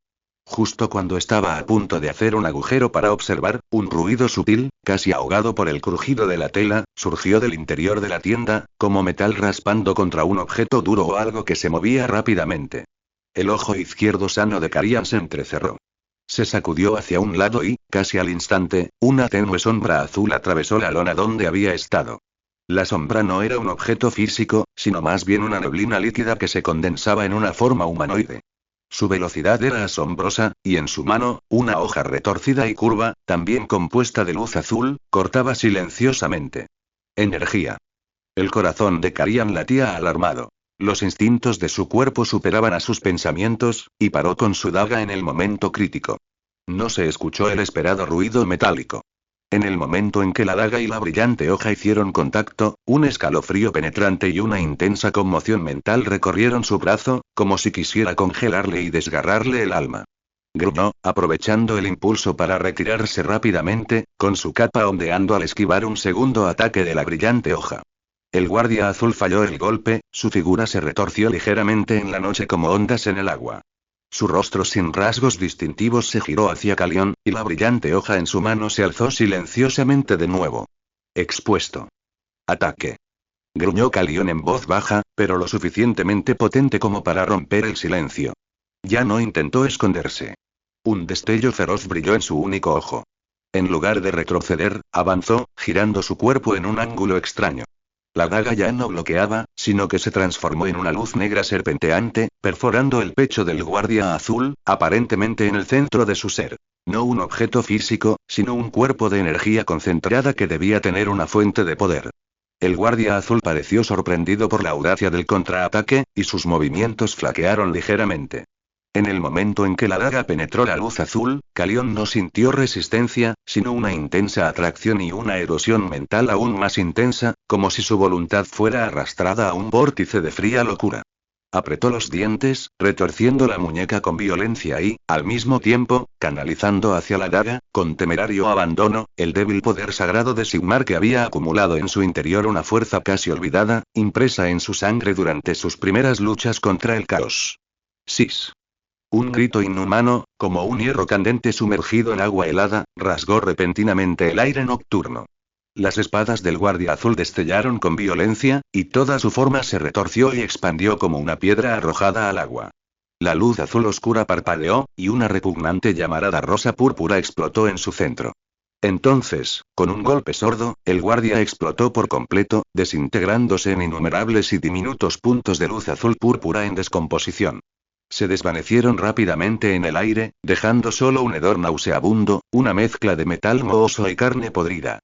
Justo cuando estaba a punto de hacer un agujero para observar, un ruido sutil, casi ahogado por el crujido de la tela, surgió del interior de la tienda, como metal raspando contra un objeto duro o algo que se movía rápidamente. El ojo izquierdo sano de Carian se entrecerró. Se sacudió hacia un lado y, casi al instante, una tenue sombra azul atravesó la lona donde había estado. La sombra no era un objeto físico, sino más bien una neblina líquida que se condensaba en una forma humanoide. Su velocidad era asombrosa, y en su mano, una hoja retorcida y curva, también compuesta de luz azul, cortaba silenciosamente. Energía. El corazón de Carian latía alarmado. Los instintos de su cuerpo superaban a sus pensamientos, y paró con su daga en el momento crítico. No se escuchó el esperado ruido metálico. En el momento en que la daga y la brillante hoja hicieron contacto, un escalofrío penetrante y una intensa conmoción mental recorrieron su brazo, como si quisiera congelarle y desgarrarle el alma. Gruñó, aprovechando el impulso para retirarse rápidamente, con su capa ondeando al esquivar un segundo ataque de la brillante hoja. El guardia azul falló el golpe, su figura se retorció ligeramente en la noche como ondas en el agua. Su rostro sin rasgos distintivos se giró hacia Calión, y la brillante hoja en su mano se alzó silenciosamente de nuevo. Expuesto. Ataque. Gruñó Calión en voz baja, pero lo suficientemente potente como para romper el silencio. Ya no intentó esconderse. Un destello feroz brilló en su único ojo. En lugar de retroceder, avanzó, girando su cuerpo en un ángulo extraño. La daga ya no bloqueaba, sino que se transformó en una luz negra serpenteante, perforando el pecho del guardia azul, aparentemente en el centro de su ser. No un objeto físico, sino un cuerpo de energía concentrada que debía tener una fuente de poder. El guardia azul pareció sorprendido por la audacia del contraataque, y sus movimientos flaquearon ligeramente. En el momento en que la daga penetró la luz azul, Calión no sintió resistencia, sino una intensa atracción y una erosión mental aún más intensa, como si su voluntad fuera arrastrada a un vórtice de fría locura. Apretó los dientes, retorciendo la muñeca con violencia y, al mismo tiempo, canalizando hacia la daga, con temerario abandono, el débil poder sagrado de Sigmar que había acumulado en su interior una fuerza casi olvidada, impresa en su sangre durante sus primeras luchas contra el caos. Sis. Un grito inhumano, como un hierro candente sumergido en agua helada, rasgó repentinamente el aire nocturno. Las espadas del guardia azul destellaron con violencia, y toda su forma se retorció y expandió como una piedra arrojada al agua. La luz azul oscura parpadeó, y una repugnante llamarada rosa púrpura explotó en su centro. Entonces, con un golpe sordo, el guardia explotó por completo, desintegrándose en innumerables y diminutos puntos de luz azul púrpura en descomposición. Se desvanecieron rápidamente en el aire, dejando solo un hedor nauseabundo, una mezcla de metal mohoso y carne podrida.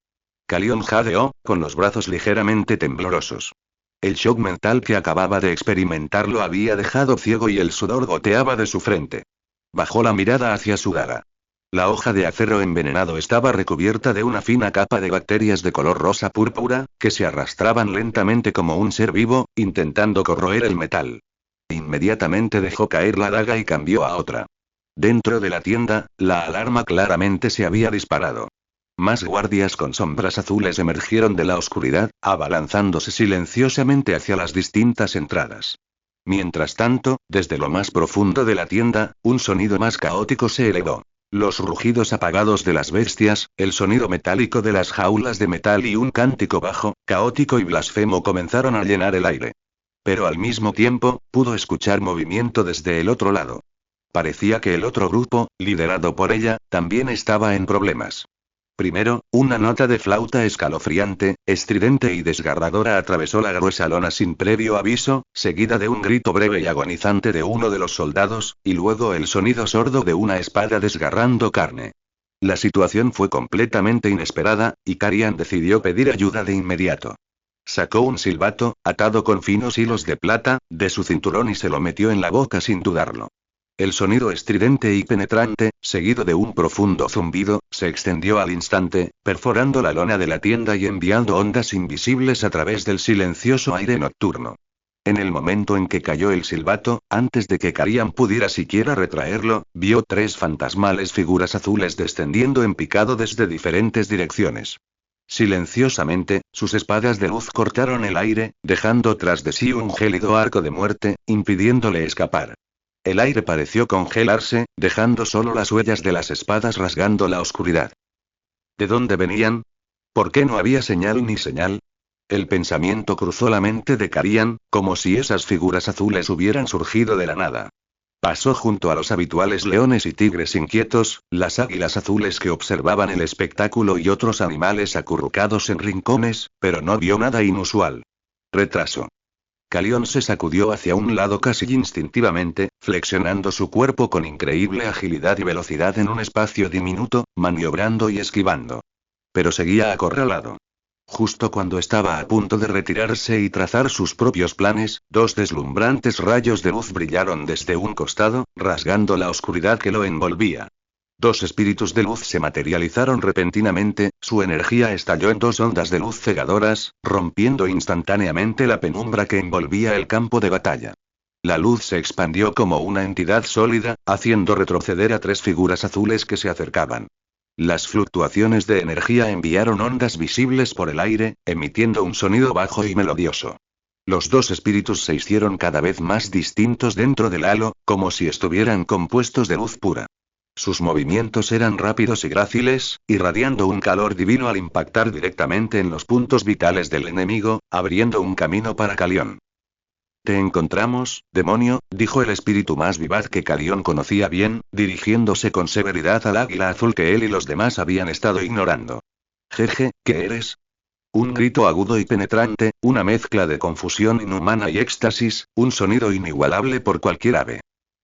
Calión jadeó, con los brazos ligeramente temblorosos. El shock mental que acababa de experimentar lo había dejado ciego y el sudor goteaba de su frente. Bajó la mirada hacia su daga. La hoja de acero envenenado estaba recubierta de una fina capa de bacterias de color rosa púrpura, que se arrastraban lentamente como un ser vivo, intentando corroer el metal. Inmediatamente dejó caer la daga y cambió a otra. Dentro de la tienda, la alarma claramente se había disparado. Más guardias con sombras azules emergieron de la oscuridad, abalanzándose silenciosamente hacia las distintas entradas. Mientras tanto, desde lo más profundo de la tienda, un sonido más caótico se elevó. Los rugidos apagados de las bestias, el sonido metálico de las jaulas de metal y un cántico bajo, caótico y blasfemo comenzaron a llenar el aire. Pero al mismo tiempo, pudo escuchar movimiento desde el otro lado. Parecía que el otro grupo, liderado por ella, también estaba en problemas. Primero, una nota de flauta escalofriante, estridente y desgarradora atravesó la gruesa lona sin previo aviso, seguida de un grito breve y agonizante de uno de los soldados, y luego el sonido sordo de una espada desgarrando carne. La situación fue completamente inesperada, y Carian decidió pedir ayuda de inmediato. Sacó un silbato, atado con finos hilos de plata, de su cinturón y se lo metió en la boca sin dudarlo. El sonido estridente y penetrante, seguido de un profundo zumbido, se extendió al instante, perforando la lona de la tienda y enviando ondas invisibles a través del silencioso aire nocturno. En el momento en que cayó el silbato, antes de que Carian pudiera siquiera retraerlo, vio 3 fantasmales figuras azules descendiendo en picado desde diferentes direcciones. Silenciosamente, sus espadas de luz cortaron el aire, dejando tras de sí un gélido arco de muerte, impidiéndole escapar. El aire pareció congelarse, dejando solo las huellas de las espadas rasgando la oscuridad. ¿De dónde venían? ¿Por qué no había señal ni señal? El pensamiento cruzó la mente de Carian, como si esas figuras azules hubieran surgido de la nada. Pasó junto a los habituales leones y tigres inquietos, las águilas azules que observaban el espectáculo y otros animales acurrucados en rincones, pero no vio nada inusual. Retraso. Calión se sacudió hacia un lado casi instintivamente, flexionando su cuerpo con increíble agilidad y velocidad en un espacio diminuto, maniobrando y esquivando. Pero seguía acorralado. Justo cuando estaba a punto de retirarse y trazar sus propios planes, 2 deslumbrantes rayos de luz brillaron desde un costado, rasgando la oscuridad que lo envolvía. Dos espíritus de luz se materializaron repentinamente, su energía estalló en dos ondas de luz cegadoras, rompiendo instantáneamente la penumbra que envolvía el campo de batalla. La luz se expandió como una entidad sólida, haciendo retroceder a tres figuras azules que se acercaban. Las fluctuaciones de energía enviaron ondas visibles por el aire, emitiendo un sonido bajo y melodioso. Los dos espíritus se hicieron cada vez más distintos dentro del halo, como si estuvieran compuestos de luz pura. Sus movimientos eran rápidos y gráciles, irradiando un calor divino al impactar directamente en los puntos vitales del enemigo, abriendo un camino para Calión. «Te encontramos, demonio», dijo el espíritu más vivaz que Calión conocía bien, dirigiéndose con severidad al águila azul que él y los demás habían estado ignorando. «Jeje, ¿qué eres?» Un grito agudo y penetrante, una mezcla de confusión inhumana y éxtasis, un sonido inigualable por cualquier ave.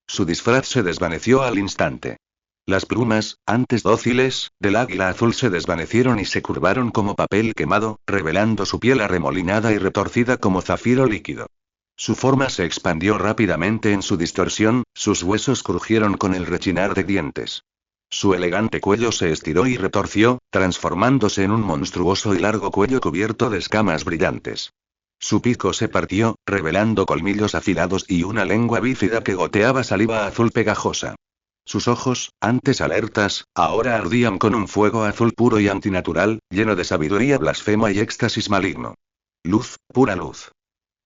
Su disfraz se desvaneció al instante. Las plumas, antes dóciles, del águila azul se desvanecieron y se curvaron como papel quemado, revelando su piel arremolinada y retorcida como zafiro líquido. Su forma se expandió rápidamente en su distorsión, sus huesos crujieron con el rechinar de dientes. Su elegante cuello se estiró y retorció, transformándose en un monstruoso y largo cuello cubierto de escamas brillantes. Su pico se partió, revelando colmillos afilados y una lengua bífida que goteaba saliva azul pegajosa. Sus ojos, antes alertas, ahora ardían con un fuego azul puro y antinatural, lleno de sabiduría blasfema y éxtasis maligno. Luz, pura luz.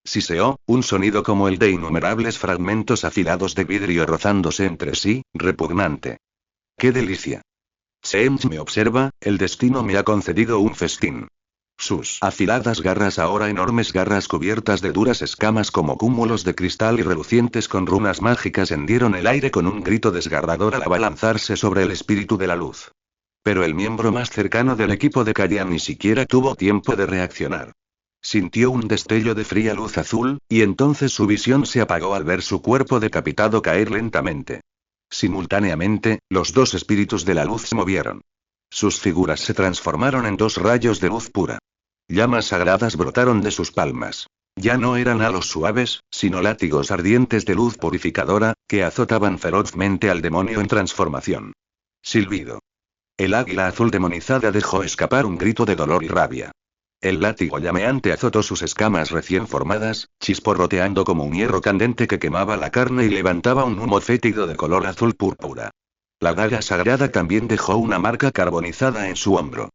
Siseó, un sonido como el de innumerables fragmentos afilados de vidrio rozándose entre sí, repugnante. ¡Qué delicia! Seems me observa, el destino me ha concedido un festín. Sus afiladas garras, ahora enormes garras cubiertas de duras escamas como cúmulos de cristal y relucientes con runas mágicas, hendieron el aire con un grito desgarrador al abalanzarse sobre el espíritu de la luz. Pero el miembro más cercano del equipo de Calián ni siquiera tuvo tiempo de reaccionar. Sintió un destello de fría luz azul, y entonces su visión se apagó al ver su cuerpo decapitado caer lentamente. Simultáneamente, los dos espíritus de la luz se movieron. Sus figuras se transformaron en dos rayos de luz pura. Llamas sagradas brotaron de sus palmas. Ya no eran halos suaves, sino látigos ardientes de luz purificadora, que azotaban ferozmente al demonio en transformación. Silbido. El águila azul demonizada dejó escapar un grito de dolor y rabia. El látigo llameante azotó sus escamas recién formadas, chisporroteando como un hierro candente que quemaba la carne y levantaba un humo fétido de color azul púrpura. La daga sagrada también dejó una marca carbonizada en su hombro.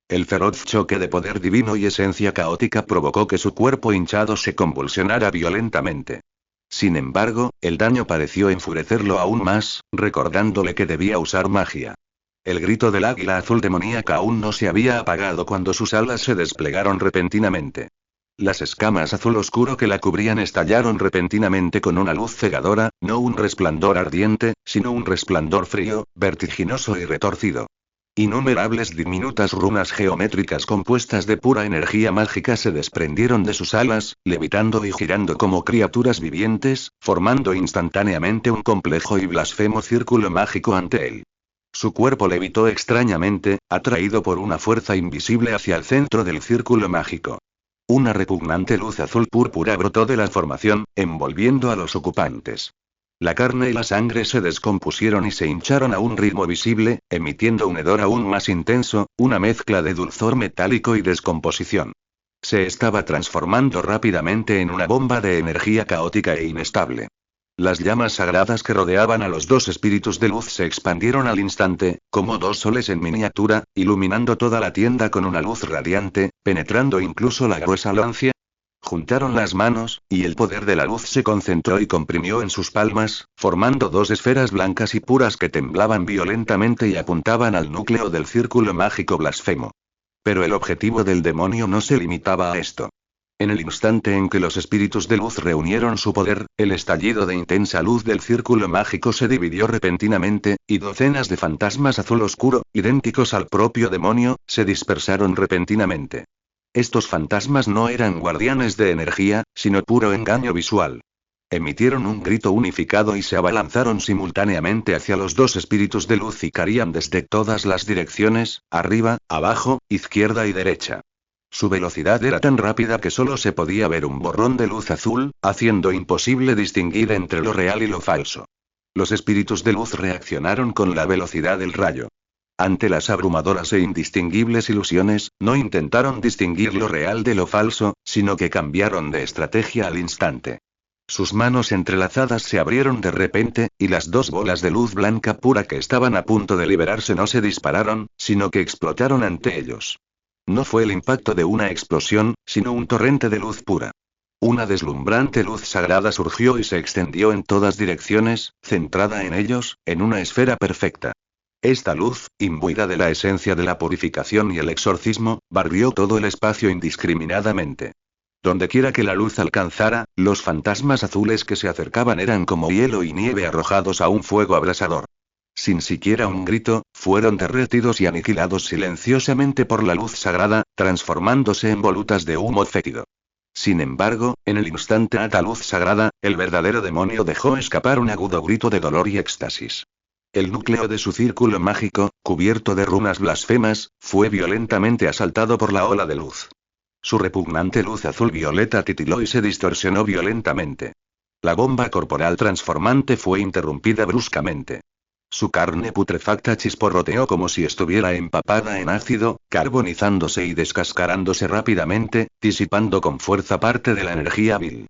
El feroz choque de poder divino y esencia caótica provocó que su cuerpo hinchado se convulsionara violentamente. Sin embargo, el daño pareció enfurecerlo aún más, recordándole que debía usar magia. El grito del águila azul demoníaca aún no se había apagado cuando sus alas se desplegaron repentinamente. Las escamas azul oscuro que la cubrían estallaron repentinamente con una luz cegadora, no un resplandor ardiente, sino un resplandor frío, vertiginoso y retorcido. Innumerables diminutas runas geométricas compuestas de pura energía mágica se desprendieron de sus alas, levitando y girando como criaturas vivientes, formando instantáneamente un complejo y blasfemo círculo mágico ante él. Su cuerpo levitó extrañamente, atraído por una fuerza invisible hacia el centro del círculo mágico. Una repugnante luz azul púrpura brotó de la formación, envolviendo a los ocupantes. La carne y la sangre se descompusieron y se hincharon a un ritmo visible, emitiendo un hedor aún más intenso, una mezcla de dulzor metálico y descomposición. Se estaba transformando rápidamente en una bomba de energía caótica e inestable. Las llamas sagradas que rodeaban a los dos espíritus de luz se expandieron al instante, como dos soles en miniatura, iluminando toda la tienda con una luz radiante, penetrando incluso la gruesa lancia. Juntaron las manos, y el poder de la luz se concentró y comprimió en sus palmas, formando dos esferas blancas y puras que temblaban violentamente y apuntaban al núcleo del círculo mágico blasfemo. Pero el objetivo del demonio no se limitaba a esto. En el instante en que los espíritus de luz reunieron su poder, el estallido de intensa luz del círculo mágico se dividió repentinamente, y docenas de fantasmas azul oscuro, idénticos al propio demonio, se dispersaron repentinamente. Estos fantasmas no eran guardianes de energía, sino puro engaño visual. Emitieron un grito unificado y se abalanzaron simultáneamente hacia los dos espíritus de luz y caían desde todas las direcciones, arriba, abajo, izquierda y derecha. Su velocidad era tan rápida que solo se podía ver un borrón de luz azul, haciendo imposible distinguir entre lo real y lo falso. Los espíritus de luz reaccionaron con la velocidad del rayo. Ante las abrumadoras e indistinguibles ilusiones, no intentaron distinguir lo real de lo falso, sino que cambiaron de estrategia al instante. Sus manos entrelazadas se abrieron de repente, y las dos bolas de luz blanca pura que estaban a punto de liberarse no se dispararon, sino que explotaron ante ellos. No fue el impacto de una explosión, sino un torrente de luz pura. Una deslumbrante luz sagrada surgió y se extendió en todas direcciones, centrada en ellos, en una esfera perfecta. Esta luz, imbuida de la esencia de la purificación y el exorcismo, barrió todo el espacio indiscriminadamente. Dondequiera que la luz alcanzara, los fantasmas azules que se acercaban eran como hielo y nieve arrojados a un fuego abrasador. Sin siquiera un grito, fueron derretidos y aniquilados silenciosamente por la luz sagrada, transformándose en volutas de humo fétido. Sin embargo, en el instante a la luz sagrada, el verdadero demonio dejó escapar un agudo grito de dolor y éxtasis. El núcleo de su círculo mágico, cubierto de runas blasfemas, fue violentamente asaltado por la ola de luz. Su repugnante luz azul-violeta titiló y se distorsionó violentamente. La bomba corporal transformante fue interrumpida bruscamente. Su carne putrefacta chisporroteó como si estuviera empapada en ácido, carbonizándose y descascarándose rápidamente, disipando con fuerza parte de la energía vil.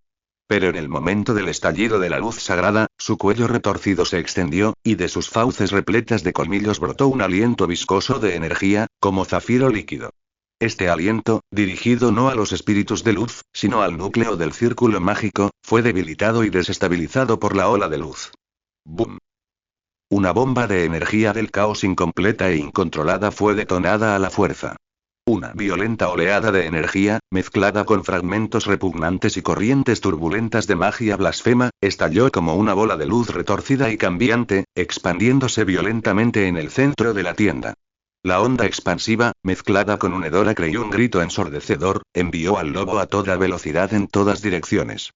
Pero en el momento del estallido de la luz sagrada, su cuello retorcido se extendió, y de sus fauces repletas de colmillos brotó un aliento viscoso de energía, como zafiro líquido. Este aliento, dirigido no a los espíritus de luz, sino al núcleo del círculo mágico, fue debilitado y desestabilizado por la ola de luz. ¡Bum! Una bomba de energía del caos incompleta e incontrolada fue detonada a la fuerza. Una violenta oleada de energía, mezclada con fragmentos repugnantes y corrientes turbulentas de magia blasfema, estalló como una bola de luz retorcida y cambiante, expandiéndose violentamente en el centro de la tienda. La onda expansiva, mezclada con un hedor acre y un grito ensordecedor, envió al lobo a toda velocidad en todas direcciones.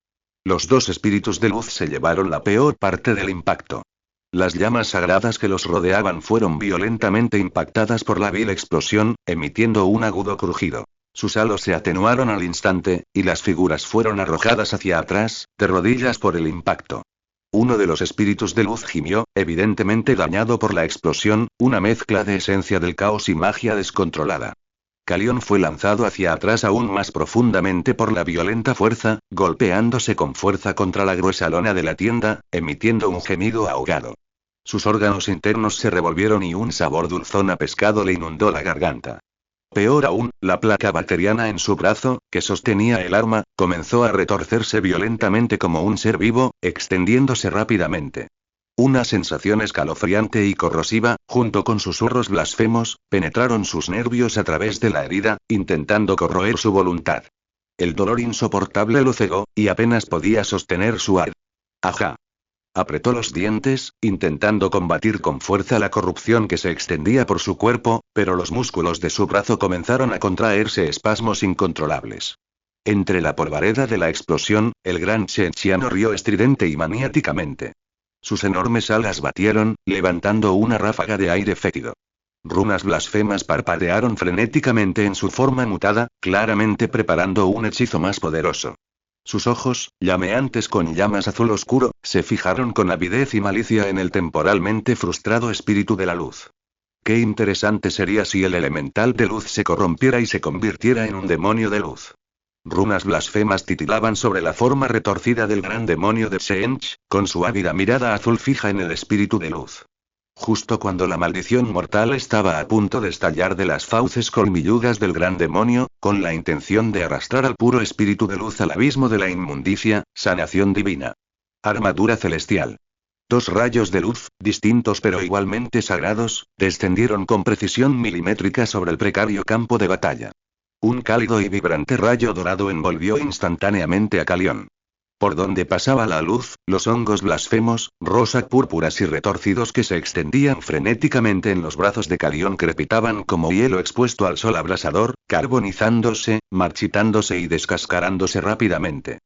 Los dos espíritus de luz se llevaron la peor parte del impacto. Las llamas sagradas que los rodeaban fueron violentamente impactadas por la vil explosión, emitiendo un agudo crujido. Sus halos se atenuaron al instante, y las figuras fueron arrojadas hacia atrás, de rodillas por el impacto. Uno de los espíritus de luz gimió, evidentemente dañado por la explosión, una mezcla de esencia del caos y magia descontrolada. Calión fue lanzado hacia atrás aún más profundamente por la violenta fuerza, golpeándose con fuerza contra la gruesa lona de la tienda, emitiendo un gemido ahogado. Sus órganos internos se revolvieron y un sabor dulzón a pescado le inundó la garganta. Peor aún, la placa bacteriana en su brazo, que sostenía el arma, comenzó a retorcerse violentamente como un ser vivo, extendiéndose rápidamente. Una sensación escalofriante y corrosiva, junto con susurros blasfemos, penetraron sus nervios a través de la herida, intentando corroer su voluntad. El dolor insoportable lo cegó, y apenas podía sostener su ar. ¡Ajá! Apretó los dientes, intentando combatir con fuerza la corrupción que se extendía por su cuerpo, pero los músculos de su brazo comenzaron a contraerse espasmos incontrolables. Entre la polvareda de la explosión, el gran Chechiano rió estridente y maniáticamente. Sus enormes alas batieron, levantando una ráfaga de aire fétido. Runas blasfemas parpadearon frenéticamente en su forma mutada, claramente preparando un hechizo más poderoso. Sus ojos, llameantes con llamas azul oscuro, se fijaron con avidez y malicia en el temporalmente frustrado espíritu de la luz. Qué interesante sería si el elemental de luz se corrompiera y se convirtiera en un demonio de luz. Runas blasfemas titilaban sobre la forma retorcida del gran demonio de Tsench, con su ávida mirada azul fija en el espíritu de luz. Justo cuando la maldición mortal estaba a punto de estallar de las fauces colmilludas del gran demonio, con la intención de arrastrar al puro espíritu de luz al abismo de la inmundicia, sanación divina. Armadura celestial. Dos rayos de luz, distintos pero igualmente sagrados, descendieron con precisión milimétrica sobre el precario campo de batalla. Un cálido y vibrante rayo dorado envolvió instantáneamente a Calión. Por donde pasaba la luz, los hongos blasfemos, rosa púrpuras y retorcidos que se extendían frenéticamente en los brazos de Calión crepitaban como hielo expuesto al sol abrasador, carbonizándose, marchitándose y descascarándose rápidamente.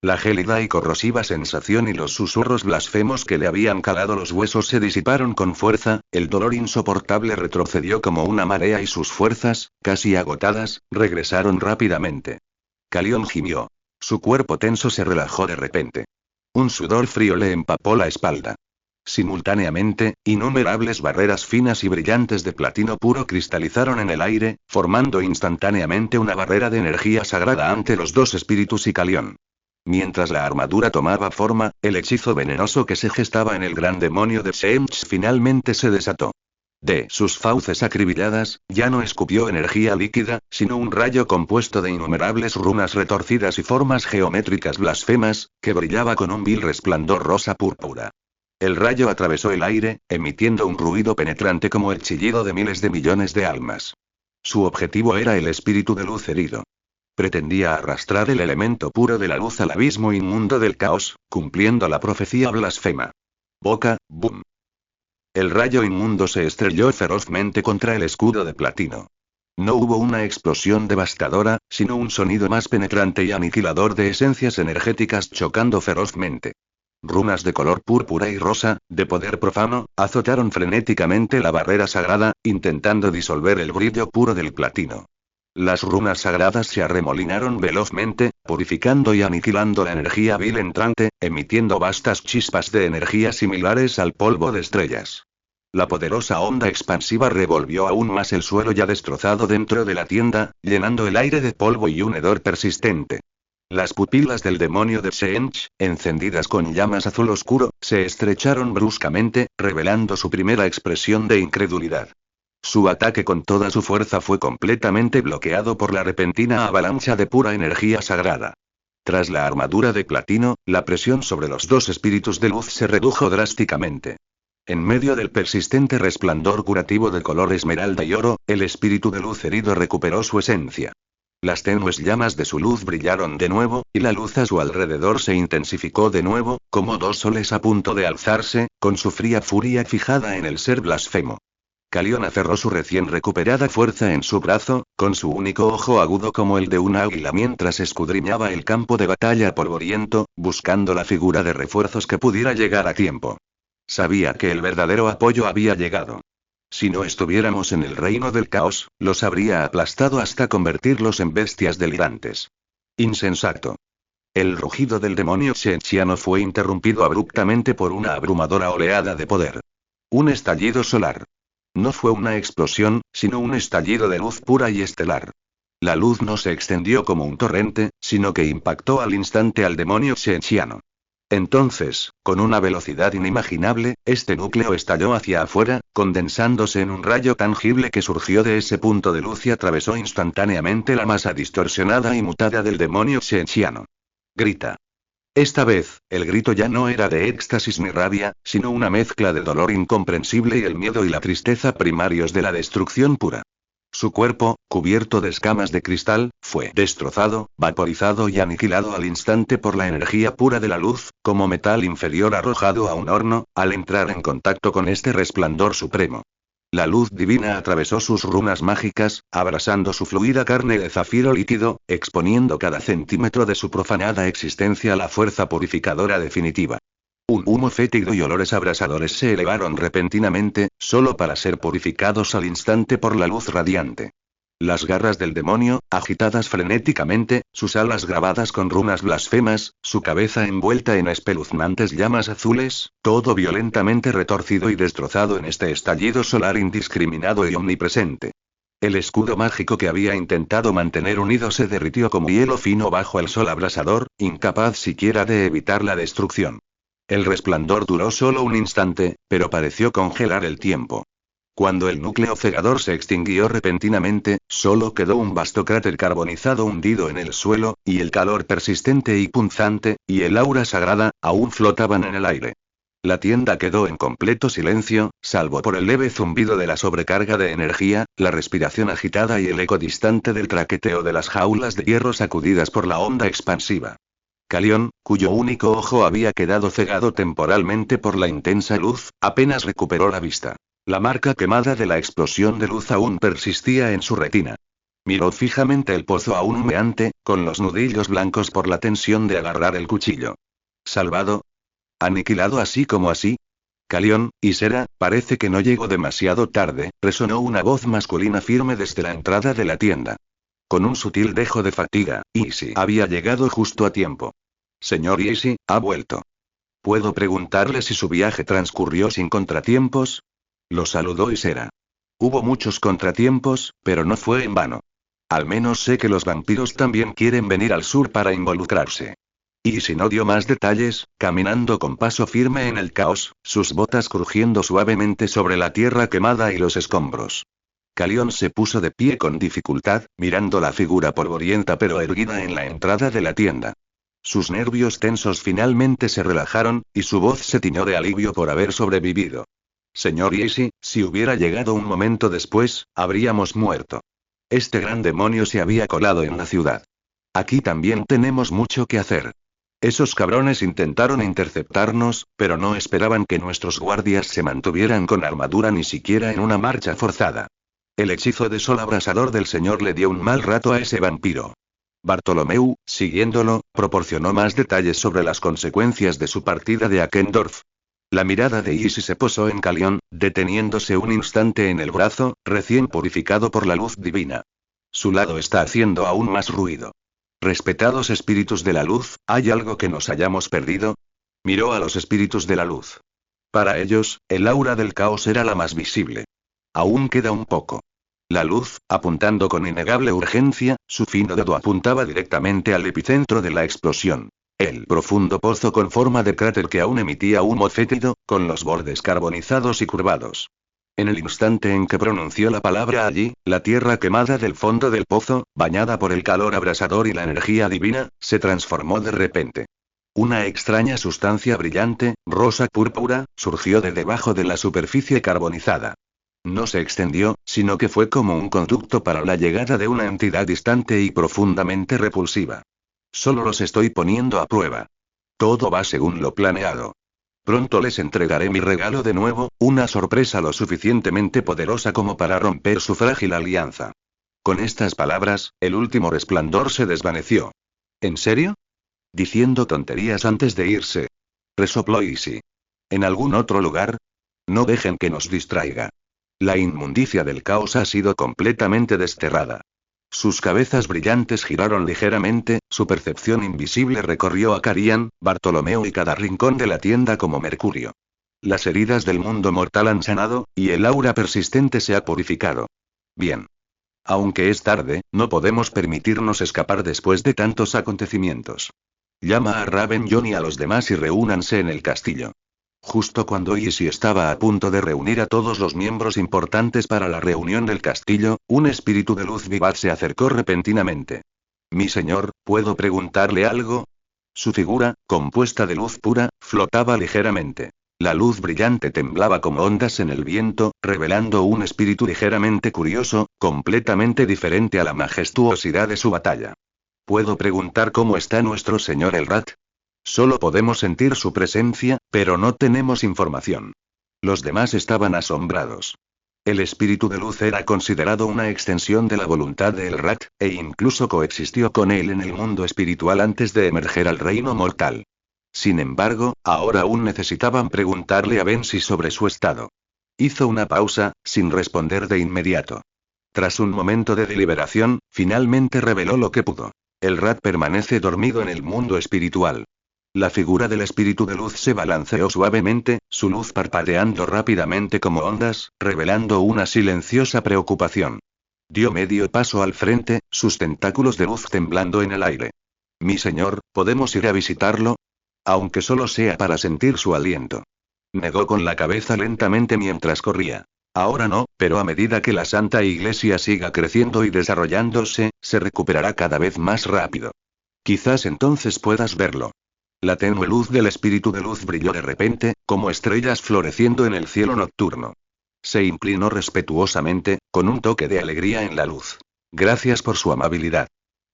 La gélida y corrosiva sensación y los susurros blasfemos que le habían calado los huesos se disiparon con fuerza, el dolor insoportable retrocedió como una marea y sus fuerzas, casi agotadas, regresaron rápidamente. Calión gimió. Su cuerpo tenso se relajó de repente. Un sudor frío le empapó la espalda. Simultáneamente, innumerables barreras finas y brillantes de platino puro cristalizaron en el aire, formando instantáneamente una barrera de energía sagrada ante los dos espíritus y Calión. Mientras la armadura tomaba forma, el hechizo venenoso que se gestaba en el gran demonio de Tseentch finalmente se desató. De sus fauces acribilladas, ya no escupió energía líquida, sino un rayo compuesto de innumerables runas retorcidas y formas geométricas blasfemas, que brillaba con un vil resplandor rosa púrpura. El rayo atravesó el aire, emitiendo un ruido penetrante como el chillido de miles de millones de almas. Su objetivo era el espíritu de luz herido. Pretendía arrastrar el elemento puro de la luz al abismo inmundo del caos, cumpliendo la profecía blasfema. Boca, boom. El rayo inmundo se estrelló ferozmente contra el escudo de platino. No hubo una explosión devastadora, sino un sonido más penetrante y aniquilador de esencias energéticas chocando ferozmente. Runas de color púrpura y rosa, de poder profano, azotaron frenéticamente la barrera sagrada, intentando disolver el brillo puro del platino. Las runas sagradas se arremolinaron velozmente, purificando y aniquilando la energía vil entrante, emitiendo vastas chispas de energía similares al polvo de estrellas. La poderosa onda expansiva revolvió aún más el suelo ya destrozado dentro de la tienda, llenando el aire de polvo y un hedor persistente. Las pupilas del demonio de Tseentch, encendidas con llamas azul oscuro, se estrecharon bruscamente, revelando su primera expresión de incredulidad. Su ataque con toda su fuerza fue completamente bloqueado por la repentina avalancha de pura energía sagrada. Tras la armadura de platino, la presión sobre los dos espíritus de luz se redujo drásticamente. En medio del persistente resplandor curativo de color esmeralda y oro, el espíritu de luz herido recuperó su esencia. Las tenues llamas de su luz brillaron de nuevo, y la luz a su alrededor se intensificó de nuevo, como dos soles a punto de alzarse, con su fría furia fijada en el ser blasfemo. Calión aferró su recién recuperada fuerza en su brazo, con su único ojo agudo como el de un águila mientras escudriñaba el campo de batalla polvoriento, buscando la figura de refuerzos que pudiera llegar a tiempo. Sabía que el verdadero apoyo había llegado. Si no estuviéramos en el reino del caos, los habría aplastado hasta convertirlos en bestias delirantes. Insensato. El rugido del demonio tseentchiano fue interrumpido abruptamente por una abrumadora oleada de poder. Un estallido solar. No fue una explosión, sino un estallido de luz pura y estelar. La luz no se extendió como un torrente, sino que impactó al instante al demonio tseentchiano. Entonces, con una velocidad inimaginable, este núcleo estalló hacia afuera, condensándose en un rayo tangible que surgió de ese punto de luz y atravesó instantáneamente la masa distorsionada y mutada del demonio tseentchiano. Grita. Esta vez, el grito ya no era de éxtasis ni rabia, sino una mezcla de dolor incomprensible y el miedo y la tristeza primarios de la destrucción pura. Su cuerpo, cubierto de escamas de cristal, fue destrozado, vaporizado y aniquilado al instante por la energía pura de la luz, como metal inferior arrojado a un horno, al entrar en contacto con este resplandor supremo. La luz divina atravesó sus runas mágicas, abrasando su fluida carne de zafiro líquido, exponiendo cada centímetro de su profanada existencia a la fuerza purificadora definitiva. Un humo fétido y olores abrasadores se elevaron repentinamente, solo para ser purificados al instante por la luz radiante. Las garras del demonio, agitadas frenéticamente, sus alas grabadas con runas blasfemas, su cabeza envuelta en espeluznantes llamas azules, todo violentamente retorcido y destrozado en este estallido solar indiscriminado y omnipresente. El escudo mágico que había intentado mantener unido se derritió como hielo fino bajo el sol abrasador, incapaz siquiera de evitar la destrucción. El resplandor duró solo un instante, pero pareció congelar el tiempo. Cuando el núcleo cegador se extinguió repentinamente, solo quedó un vasto cráter carbonizado hundido en el suelo, y el calor persistente y punzante, y el aura sagrada, aún flotaban en el aire. La tienda quedó en completo silencio, salvo por el leve zumbido de la sobrecarga de energía, la respiración agitada y el eco distante del traqueteo de las jaulas de hierro sacudidas por la onda expansiva. Calión, cuyo único ojo había quedado cegado temporalmente por la intensa luz, apenas recuperó la vista. La marca quemada de la explosión de luz aún persistía en su retina. Miró fijamente el pozo aún humeante, con los nudillos blancos por la tensión de agarrar el cuchillo. ¿Salvado? ¿Aniquilado así como así? Calión, y Sera, parece que no llegó demasiado tarde, resonó una voz masculina firme desde la entrada de la tienda. Con un sutil dejo de fatiga, Easy había llegado justo a tiempo. Señor Easy, ha vuelto. ¿Puedo preguntarle si su viaje transcurrió sin contratiempos? Lo saludó Isera. Hubo muchos contratiempos, pero no fue en vano. Al menos sé que los vampiros también quieren venir al sur para involucrarse. Y si no dio más detalles, caminando con paso firme en el caos, sus botas crujiendo suavemente sobre la tierra quemada y los escombros. Calión se puso de pie con dificultad, mirando la figura polvorienta pero erguida en la entrada de la tienda. Sus nervios tensos finalmente se relajaron, y su voz se tiñó de alivio por haber sobrevivido. Señor Yeshi, si hubiera llegado un momento después, habríamos muerto. Este gran demonio se había colado en la ciudad. Aquí también tenemos mucho que hacer. Esos cabrones intentaron interceptarnos, pero no esperaban que nuestros guardias se mantuvieran con armadura ni siquiera en una marcha forzada. El hechizo de sol abrasador del señor le dio un mal rato a ese vampiro. Bartolomeu, siguiéndolo, proporcionó más detalles sobre las consecuencias de su partida de Akendorf. La mirada de Isi se posó en Calión, deteniéndose un instante en el brazo, recién purificado por la luz divina. Su lado está haciendo aún más ruido. Respetados espíritus de la luz, ¿hay algo que nos hayamos perdido? Miró a los espíritus de la luz. Para ellos, el aura del caos era la más visible. Aún queda un poco. La luz, apuntando con innegable urgencia, su fino dedo apuntaba directamente al epicentro de la explosión. El profundo pozo con forma de cráter que aún emitía humo fétido, con los bordes carbonizados y curvados. En el instante en que pronunció la palabra allí, la tierra quemada del fondo del pozo, bañada por el calor abrasador y la energía divina, se transformó de repente. Una extraña sustancia brillante, rosa púrpura, surgió de debajo de la superficie carbonizada. No se extendió, sino que fue como un conducto para la llegada de una entidad distante y profundamente repulsiva. Solo los estoy poniendo a prueba. Todo va según lo planeado. Pronto les entregaré mi regalo de nuevo, una sorpresa lo suficientemente poderosa como para romper su frágil alianza. Con estas palabras, el último resplandor se desvaneció. ¿En serio? Diciendo tonterías antes de irse. Resopló Isi. ¿En algún otro lugar? No dejen que nos distraiga. La inmundicia del caos ha sido completamente desterrada. Sus cabezas brillantes giraron ligeramente, su percepción invisible recorrió a Carian, Bartolomeo y cada rincón de la tienda como mercurio. Las heridas del mundo mortal han sanado, y el aura persistente se ha purificado. Bien. Aunque es tarde, no podemos permitirnos escapar después de tantos acontecimientos. Llama a Raven John y a los demás y reúnanse en el castillo. Justo cuando Isi estaba a punto de reunir a todos los miembros importantes para la reunión del castillo, un espíritu de luz vivaz se acercó repentinamente. Mi señor, ¿puedo preguntarle algo? Su figura, compuesta de luz pura, flotaba ligeramente. La luz brillante temblaba como ondas en el viento, revelando un espíritu ligeramente curioso, completamente diferente a la majestuosidad de su batalla. ¿Puedo preguntar cómo está nuestro señor Elrat? Solo podemos sentir su presencia, pero no tenemos información. Los demás estaban asombrados. El espíritu de luz era considerado una extensión de la voluntad de Elrat, e incluso coexistió con él en el mundo espiritual antes de emerger al reino mortal. Sin embargo, ahora aún necesitaban preguntarle a Bensi sobre su estado. Hizo una pausa, sin responder de inmediato. Tras un momento de deliberación, finalmente reveló lo que pudo. Elrat permanece dormido en el mundo espiritual. La figura del espíritu de luz se balanceó suavemente, su luz parpadeando rápidamente como ondas, revelando una silenciosa preocupación. Dio medio paso al frente, sus tentáculos de luz temblando en el aire. Mi señor, ¿podemos ir a visitarlo? Aunque solo sea para sentir su aliento. Negó con la cabeza lentamente mientras corría. Ahora no, pero a medida que la Santa Iglesia siga creciendo y desarrollándose, se recuperará cada vez más rápido. Quizás entonces puedas verlo. La tenue luz del espíritu de luz brilló de repente, como estrellas floreciendo en el cielo nocturno. Se inclinó respetuosamente, con un toque de alegría en la luz. Gracias por su amabilidad.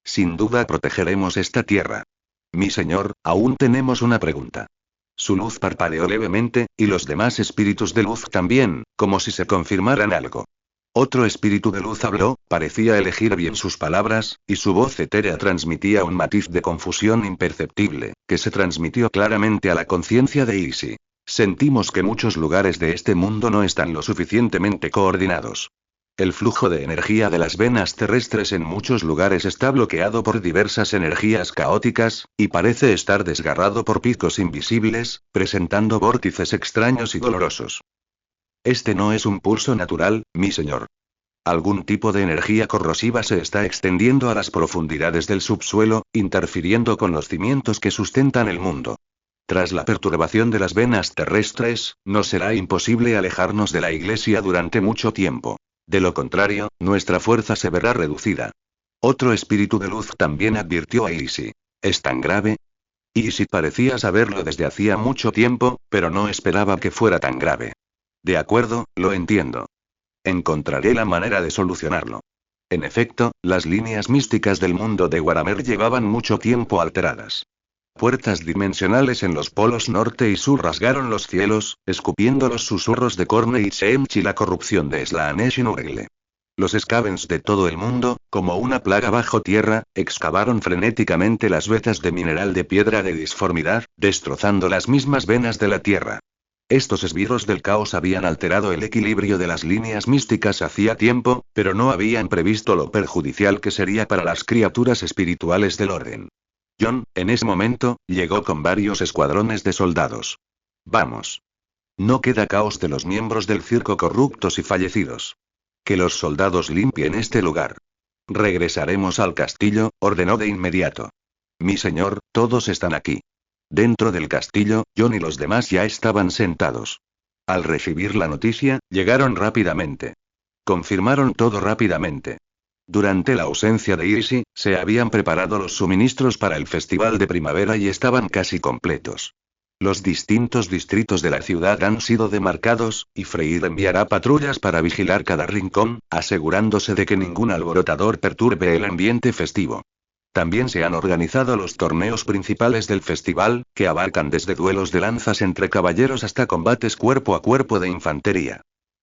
Sin duda protegeremos esta tierra. Mi señor, aún tenemos una pregunta. Su luz parpadeó levemente, y los demás espíritus de luz también, como si se confirmaran algo. Otro espíritu de luz habló, parecía elegir bien sus palabras, y su voz etérea transmitía un matiz de confusión imperceptible, que se transmitió claramente a la conciencia de Isi. Sentimos que muchos lugares de este mundo no están lo suficientemente coordinados. El flujo de energía de las venas terrestres en muchos lugares está bloqueado por diversas energías caóticas, y parece estar desgarrado por picos invisibles, presentando vórtices extraños y dolorosos. Este no es un pulso natural, mi señor. Algún tipo de energía corrosiva se está extendiendo a las profundidades del subsuelo, interfiriendo con los cimientos que sustentan el mundo. Tras la perturbación de las venas terrestres, nos será imposible alejarnos de la iglesia durante mucho tiempo. De lo contrario, nuestra fuerza se verá reducida. Otro espíritu de luz también advirtió a Isi. ¿Es tan grave? Isi parecía saberlo desde hacía mucho tiempo, pero no esperaba que fuera tan grave. De acuerdo, lo entiendo. Encontraré la manera de solucionarlo. En efecto, las líneas místicas del mundo de Waramer llevaban mucho tiempo alteradas. Puertas dimensionales en los polos norte y sur rasgaron los cielos, escupiendo los susurros de Korne y Tseemch y la corrupción de Slaanesh y Nurgle. Los Skavens de todo el mundo, como una plaga bajo tierra, excavaron frenéticamente las vetas de mineral de piedra de disformidad, destrozando las mismas venas de la tierra. Estos esbirros del caos habían alterado el equilibrio de las líneas místicas hacía tiempo, pero no habían previsto lo perjudicial que sería para las criaturas espirituales del orden. John, en ese momento, llegó con varios escuadrones de soldados. Vamos. No queda caos de los miembros del circo corruptos y fallecidos. Que los soldados limpien este lugar. Regresaremos al castillo, ordenó de inmediato. Mi señor, todos están aquí. Dentro del castillo, John y los demás ya estaban sentados. Al recibir la noticia, llegaron rápidamente. Confirmaron todo rápidamente. Durante la ausencia de Isi, se habían preparado los suministros para el festival de primavera y estaban casi completos. Los distintos distritos de la ciudad han sido demarcados, y Freyr enviará patrullas para vigilar cada rincón, asegurándose de que ningún alborotador perturbe el ambiente festivo. También se han organizado los torneos principales del festival, que abarcan desde duelos de lanzas entre caballeros hasta combates cuerpo a cuerpo de infantería.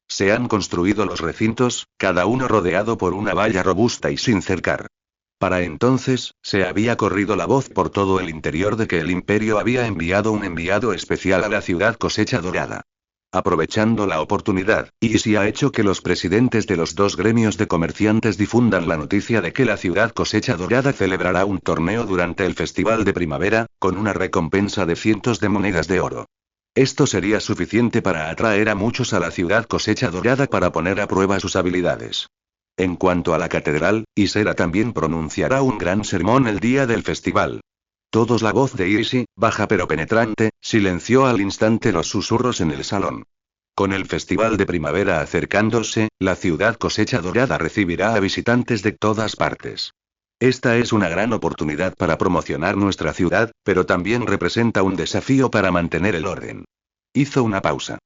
Se han construido los recintos, cada uno rodeado por una valla robusta y sin cercar. Para entonces, se había corrido la voz por todo el interior de que el imperio había enviado un enviado especial a la ciudad Cosecha Dorada. Aprovechando la oportunidad, Isi ha hecho que los presidentes de los dos gremios de comerciantes difundan la noticia de que la ciudad Cosecha Dorada celebrará un torneo durante el festival de primavera, con una recompensa de cientos de monedas de oro. Esto sería suficiente para atraer a muchos a la ciudad Cosecha Dorada para poner a prueba sus habilidades. En cuanto a la catedral, Isera también pronunciará un gran sermón el día del festival. Todos la voz de Isi, baja pero penetrante, silenció al instante los susurros en el salón. Con el festival de primavera acercándose, la ciudad Cosecha Dorada recibirá a visitantes de todas partes. Esta es una gran oportunidad para promocionar nuestra ciudad, pero también representa un desafío para mantener el orden. Hizo una pausa.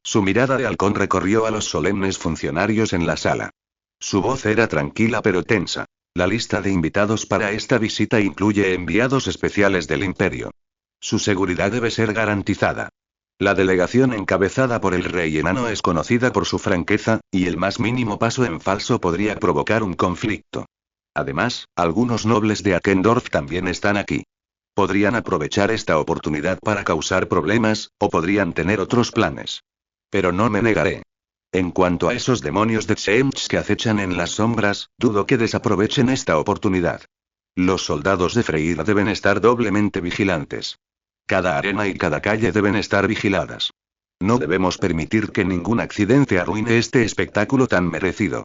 Su mirada de halcón recorrió a los solemnes funcionarios en la sala. Su voz era tranquila pero tensa. La lista de invitados para esta visita incluye enviados especiales del imperio. Su seguridad debe ser garantizada. La delegación encabezada por el rey enano es conocida por su franqueza, y el más mínimo paso en falso podría provocar un conflicto. Además, algunos nobles de Akendorf también están aquí. Podrían aprovechar esta oportunidad para causar problemas, o podrían tener otros planes. Pero no me negaré. En cuanto a esos demonios de Tseemch que acechan en las sombras, dudo que desaprovechen esta oportunidad. Los soldados de Freyr deben estar doblemente vigilantes. Cada arena y cada calle deben estar vigiladas. No debemos permitir que ningún accidente arruine este espectáculo tan merecido.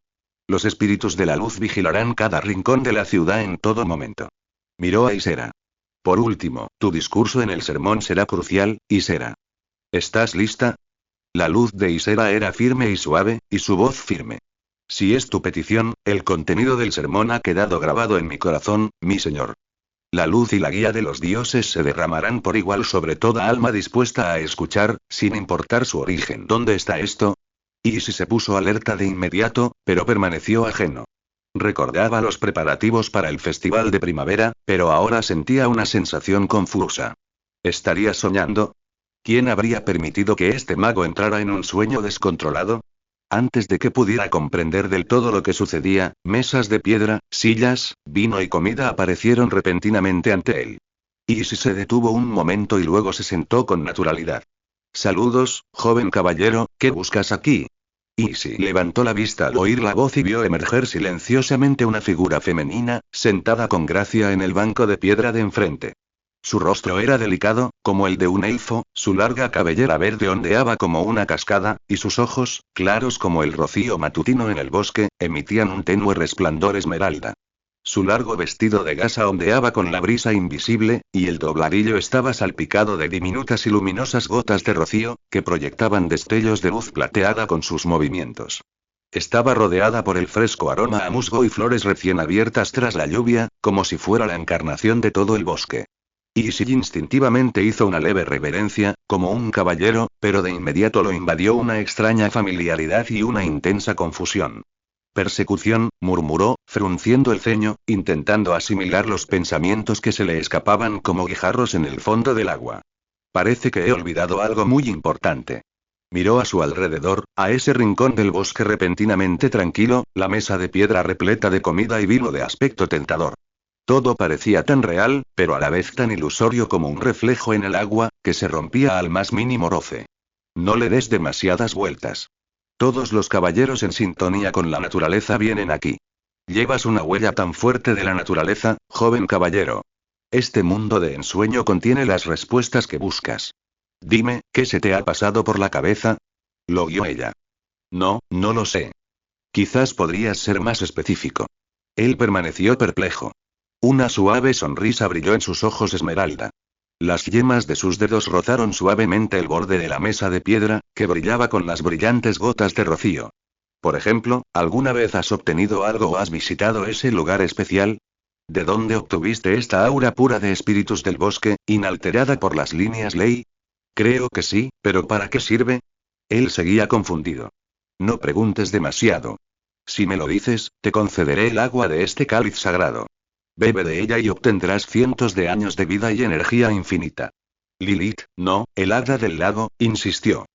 Los espíritus de la luz vigilarán cada rincón de la ciudad en todo momento. Miró a Isera. Por último, tu discurso en el sermón será crucial, Isera. ¿Estás lista? La luz de Isera era firme y suave, y su voz firme. Si es tu petición, el contenido del sermón ha quedado grabado en mi corazón, mi señor. La luz y la guía de los dioses se derramarán por igual sobre toda alma dispuesta a escuchar, sin importar su origen. ¿Dónde está esto? Isi se puso alerta de inmediato, pero permaneció ajeno. Recordaba los preparativos para el festival de primavera, pero ahora sentía una sensación confusa. ¿Estaría soñando? ¿Quién habría permitido que este mago entrara en un sueño descontrolado? Antes de que pudiera comprender del todo lo que sucedía, mesas de piedra, sillas, vino y comida aparecieron repentinamente ante él. Isi se detuvo un momento y luego se sentó con naturalidad. Saludos, joven caballero, ¿qué buscas aquí? Easy levantó la vista al oír la voz y vio emerger silenciosamente una figura femenina, sentada con gracia en el banco de piedra de enfrente. Su rostro era delicado, como el de un elfo, su larga cabellera verde ondeaba como una cascada, y sus ojos, claros como el rocío matutino en el bosque, emitían un tenue resplandor esmeralda. Su largo vestido de gasa ondeaba con la brisa invisible, y el dobladillo estaba salpicado de diminutas y luminosas gotas de rocío, que proyectaban destellos de luz plateada con sus movimientos. Estaba rodeada por el fresco aroma a musgo y flores recién abiertas tras la lluvia, como si fuera la encarnación de todo el bosque. Easy instintivamente hizo una leve reverencia, como un caballero, pero de inmediato lo invadió una extraña familiaridad y una intensa confusión. Persecución, murmuró, frunciendo el ceño, intentando asimilar los pensamientos que se le escapaban como guijarros en el fondo del agua. Parece que he olvidado algo muy importante. Miró a su alrededor, a ese rincón del bosque repentinamente tranquilo, la mesa de piedra repleta de comida y vino de aspecto tentador. Todo parecía tan real, pero a la vez tan ilusorio como un reflejo en el agua, que se rompía al más mínimo roce. No le des demasiadas vueltas. Todos los caballeros en sintonía con la naturaleza vienen aquí. Llevas una huella tan fuerte de la naturaleza, joven caballero. Este mundo de ensueño contiene las respuestas que buscas. Dime, ¿qué se te ha pasado por la cabeza? Lo guió ella. No, no lo sé. Quizás podrías ser más específico. Él permaneció perplejo. Una suave sonrisa brilló en sus ojos esmeralda. Las yemas de sus dedos rozaron suavemente el borde de la mesa de piedra, que brillaba con las brillantes gotas de rocío. Por ejemplo, ¿alguna vez has obtenido algo o has visitado ese lugar especial? ¿De dónde obtuviste esta aura pura de espíritus del bosque, inalterada por las líneas ley? Creo que sí, pero ¿para qué sirve? Él seguía confundido. No preguntes demasiado. Si me lo dices, te concederé el agua de este cáliz sagrado. Bebe de ella y obtendrás cientos de años de vida y energía infinita. Lilith, no, el hada del lago, insistió.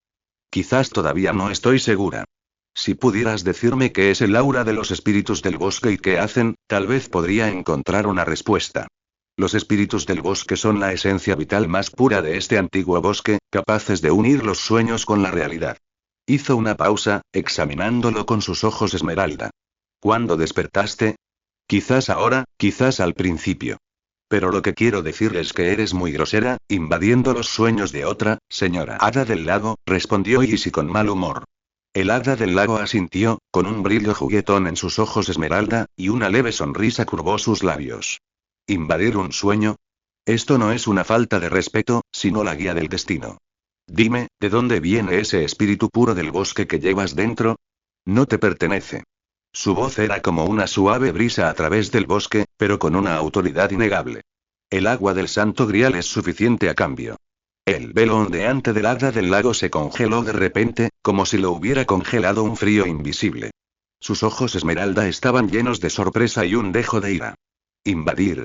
Quizás todavía no estoy segura. Si pudieras decirme qué es el aura de los espíritus del bosque y qué hacen, tal vez podría encontrar una respuesta. Los espíritus del bosque son la esencia vital más pura de este antiguo bosque, capaces de unir los sueños con la realidad. Hizo una pausa, examinándolo con sus ojos esmeralda. ¿Cuándo despertaste? Quizás ahora, quizás al principio. Pero lo que quiero decir es que eres muy grosera, invadiendo los sueños de otra, señora hada del lago, respondió Easy con mal humor. El hada del lago asintió, con un brillo juguetón en sus ojos esmeralda, y una leve sonrisa curvó sus labios. ¿Invadir un sueño? Esto no es una falta de respeto, sino la guía del destino. Dime, ¿de dónde viene ese espíritu puro del bosque que llevas dentro? No te pertenece. Su voz era como una suave brisa a través del bosque, pero con una autoridad innegable. El agua del Santo Grial es suficiente a cambio. El velo ondeante del hada del lago se congeló de repente, como si lo hubiera congelado un frío invisible. Sus ojos esmeralda estaban llenos de sorpresa y un dejo de ira. Invadir.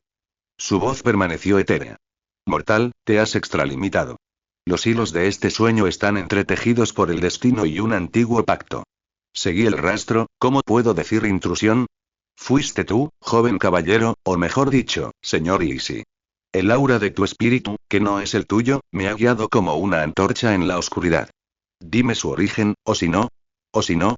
Su voz permaneció etérea. Mortal, te has extralimitado. Los hilos de este sueño están entretejidos por el destino y un antiguo pacto. Seguí el rastro, ¿cómo puedo decir intrusión? Fuiste tú, joven caballero, o mejor dicho, señor Easy. El aura de tu espíritu, que no es el tuyo, me ha guiado como una antorcha en la oscuridad. Dime su origen, o si no. O si no.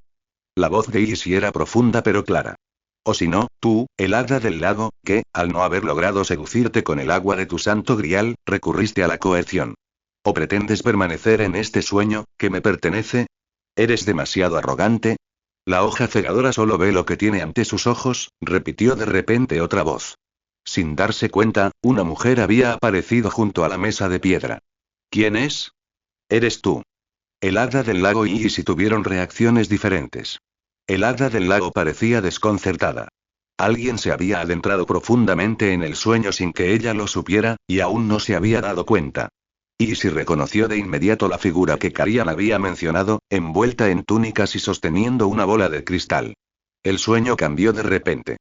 La voz de Easy era profunda pero clara. O si no, tú, el hada del lago, que, al no haber logrado seducirte con el agua de tu santo grial, recurriste a la coerción. ¿O pretendes permanecer en este sueño, que me pertenece? ¿Eres demasiado arrogante? La hoja cegadora solo ve lo que tiene ante sus ojos, repitió de repente otra voz. Sin darse cuenta, una mujer había aparecido junto a la mesa de piedra. ¿Quién es? Eres tú. El hada del lago y Easy tuvieron reacciones diferentes. El hada del lago parecía desconcertada. Alguien se había adentrado profundamente en el sueño sin que ella lo supiera, y aún no se había dado cuenta. Easy reconoció de inmediato la figura que Carian había mencionado, envuelta en túnicas y sosteniendo una bola de cristal. El sueño cambió de repente.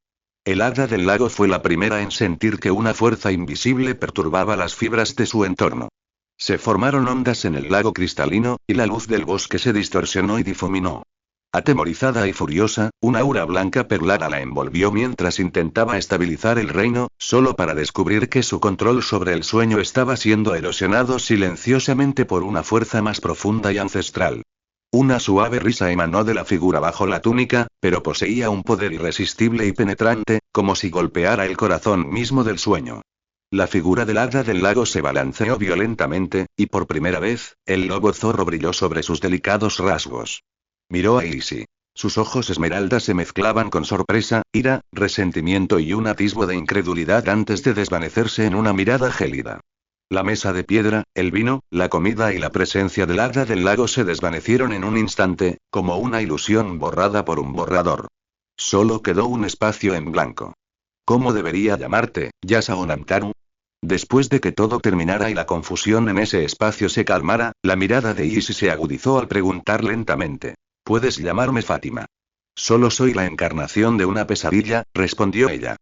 El hada del lago fue la primera en sentir que una fuerza invisible perturbaba las fibras de su entorno. Se formaron ondas en el lago cristalino, y la luz del bosque se distorsionó y difuminó. Atemorizada y furiosa, una aura blanca perlada la envolvió mientras intentaba estabilizar el reino, solo para descubrir que su control sobre el sueño estaba siendo erosionado silenciosamente por una fuerza más profunda y ancestral. Una suave risa emanó de la figura bajo la túnica, pero poseía un poder irresistible y penetrante, como si golpeara el corazón mismo del sueño. La figura del hada del lago se balanceó violentamente, y por primera vez, el lobo zorro brilló sobre sus delicados rasgos. Miró a Izzy. Sus ojos esmeralda se mezclaban con sorpresa, ira, resentimiento y un atisbo de incredulidad antes de desvanecerse en una mirada gélida. La mesa de piedra, el vino, la comida y la presencia del hada del lago se desvanecieron en un instante, como una ilusión borrada por un borrador. Solo quedó un espacio en blanco. ¿Cómo debería llamarte, Yasa Onamtaru? Después de que todo terminara y la confusión en ese espacio se calmara, la mirada de Izzy se agudizó al preguntar lentamente. Puedes llamarme Fátima. Solo soy la encarnación de una pesadilla, respondió ella.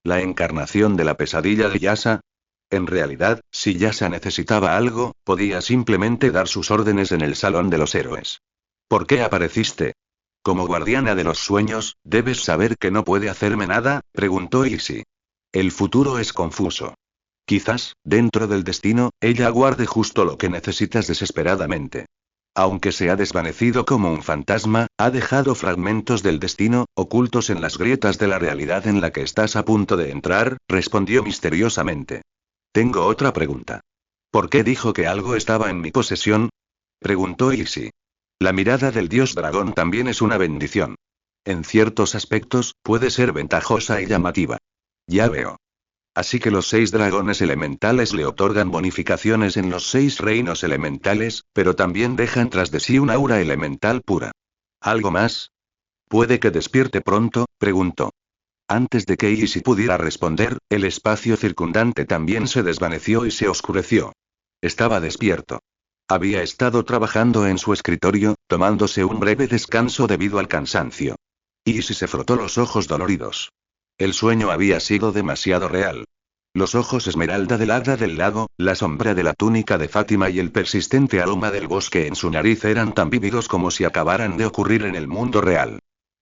¿La encarnación de la pesadilla de Yasa? En realidad, si Yasa necesitaba algo, podía simplemente dar sus órdenes en el Salón de los Héroes. ¿Por qué apareciste? Como guardiana de los sueños, debes saber que no puede hacerme nada, preguntó Izzy. El futuro es confuso. Quizás, dentro del destino, ella guarde justo lo que necesitas desesperadamente. Aunque se ha desvanecido como un fantasma, ha dejado fragmentos del destino, ocultos en las grietas de la realidad en la que estás a punto de entrar, respondió misteriosamente. Tengo otra pregunta. ¿Por qué dijo que algo estaba en mi posesión? Preguntó Izzy. La mirada del dios dragón también es una bendición. En ciertos aspectos, puede ser ventajosa y llamativa. Ya veo. Así que los 6 dragones elementales le otorgan bonificaciones en los 6 reinos elementales, pero también dejan tras de sí un aura elemental pura. ¿Algo más? ¿Puede que despierte pronto? Preguntó. Antes de que Izzy pudiera responder, el espacio circundante también se desvaneció y se oscureció. Estaba despierto. Había estado trabajando en su escritorio, tomándose un breve descanso debido al cansancio. Izzy se frotó los ojos doloridos. El sueño había sido demasiado real. Los ojos esmeralda del hada del lago, la sombra de la túnica de Fátima y el persistente aroma del bosque en su nariz eran tan vívidos como si acabaran de ocurrir en el mundo real.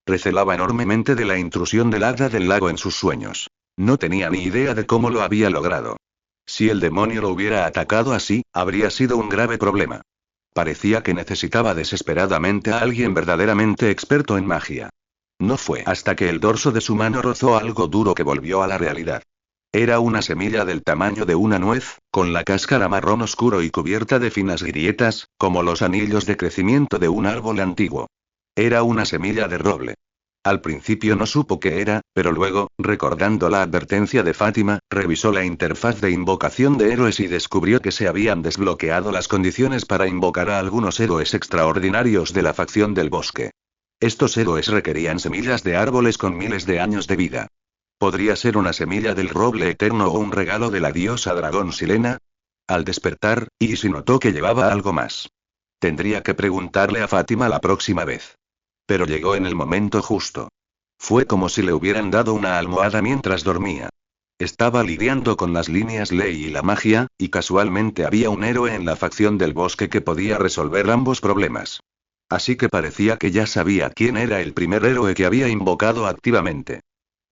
Recelaba enormemente de la intrusión del hada del lago en sus sueños. No tenía ni idea de cómo lo había logrado. Si el demonio lo hubiera atacado así, habría sido un grave problema. Parecía que necesitaba desesperadamente a alguien verdaderamente experto en magia. No fue hasta que el dorso de su mano rozó algo duro que volvió a la realidad. Era una semilla del tamaño de una nuez, con la cáscara marrón oscuro y cubierta de finas grietas, como los anillos de crecimiento de un árbol antiguo. Era una semilla de roble. Al principio no supo qué era, pero luego, recordando la advertencia de Fátima, revisó la interfaz de invocación de héroes y descubrió que se habían desbloqueado las condiciones para invocar a algunos héroes extraordinarios de la facción del bosque. Estos héroes requerían semillas de árboles con miles de años de vida. ¿Podría ser una semilla del roble eterno o un regalo de la diosa dragón Silena? Al despertar, Izzy notó que llevaba algo más. Tendría que preguntarle a Fátima la próxima vez. Pero llegó en el momento justo. Fue como si le hubieran dado una almohada mientras dormía. Estaba lidiando con las líneas ley y la magia, y casualmente había un héroe en la facción del bosque que podía resolver ambos problemas. Así que parecía que ya sabía quién era el primer héroe que había invocado activamente.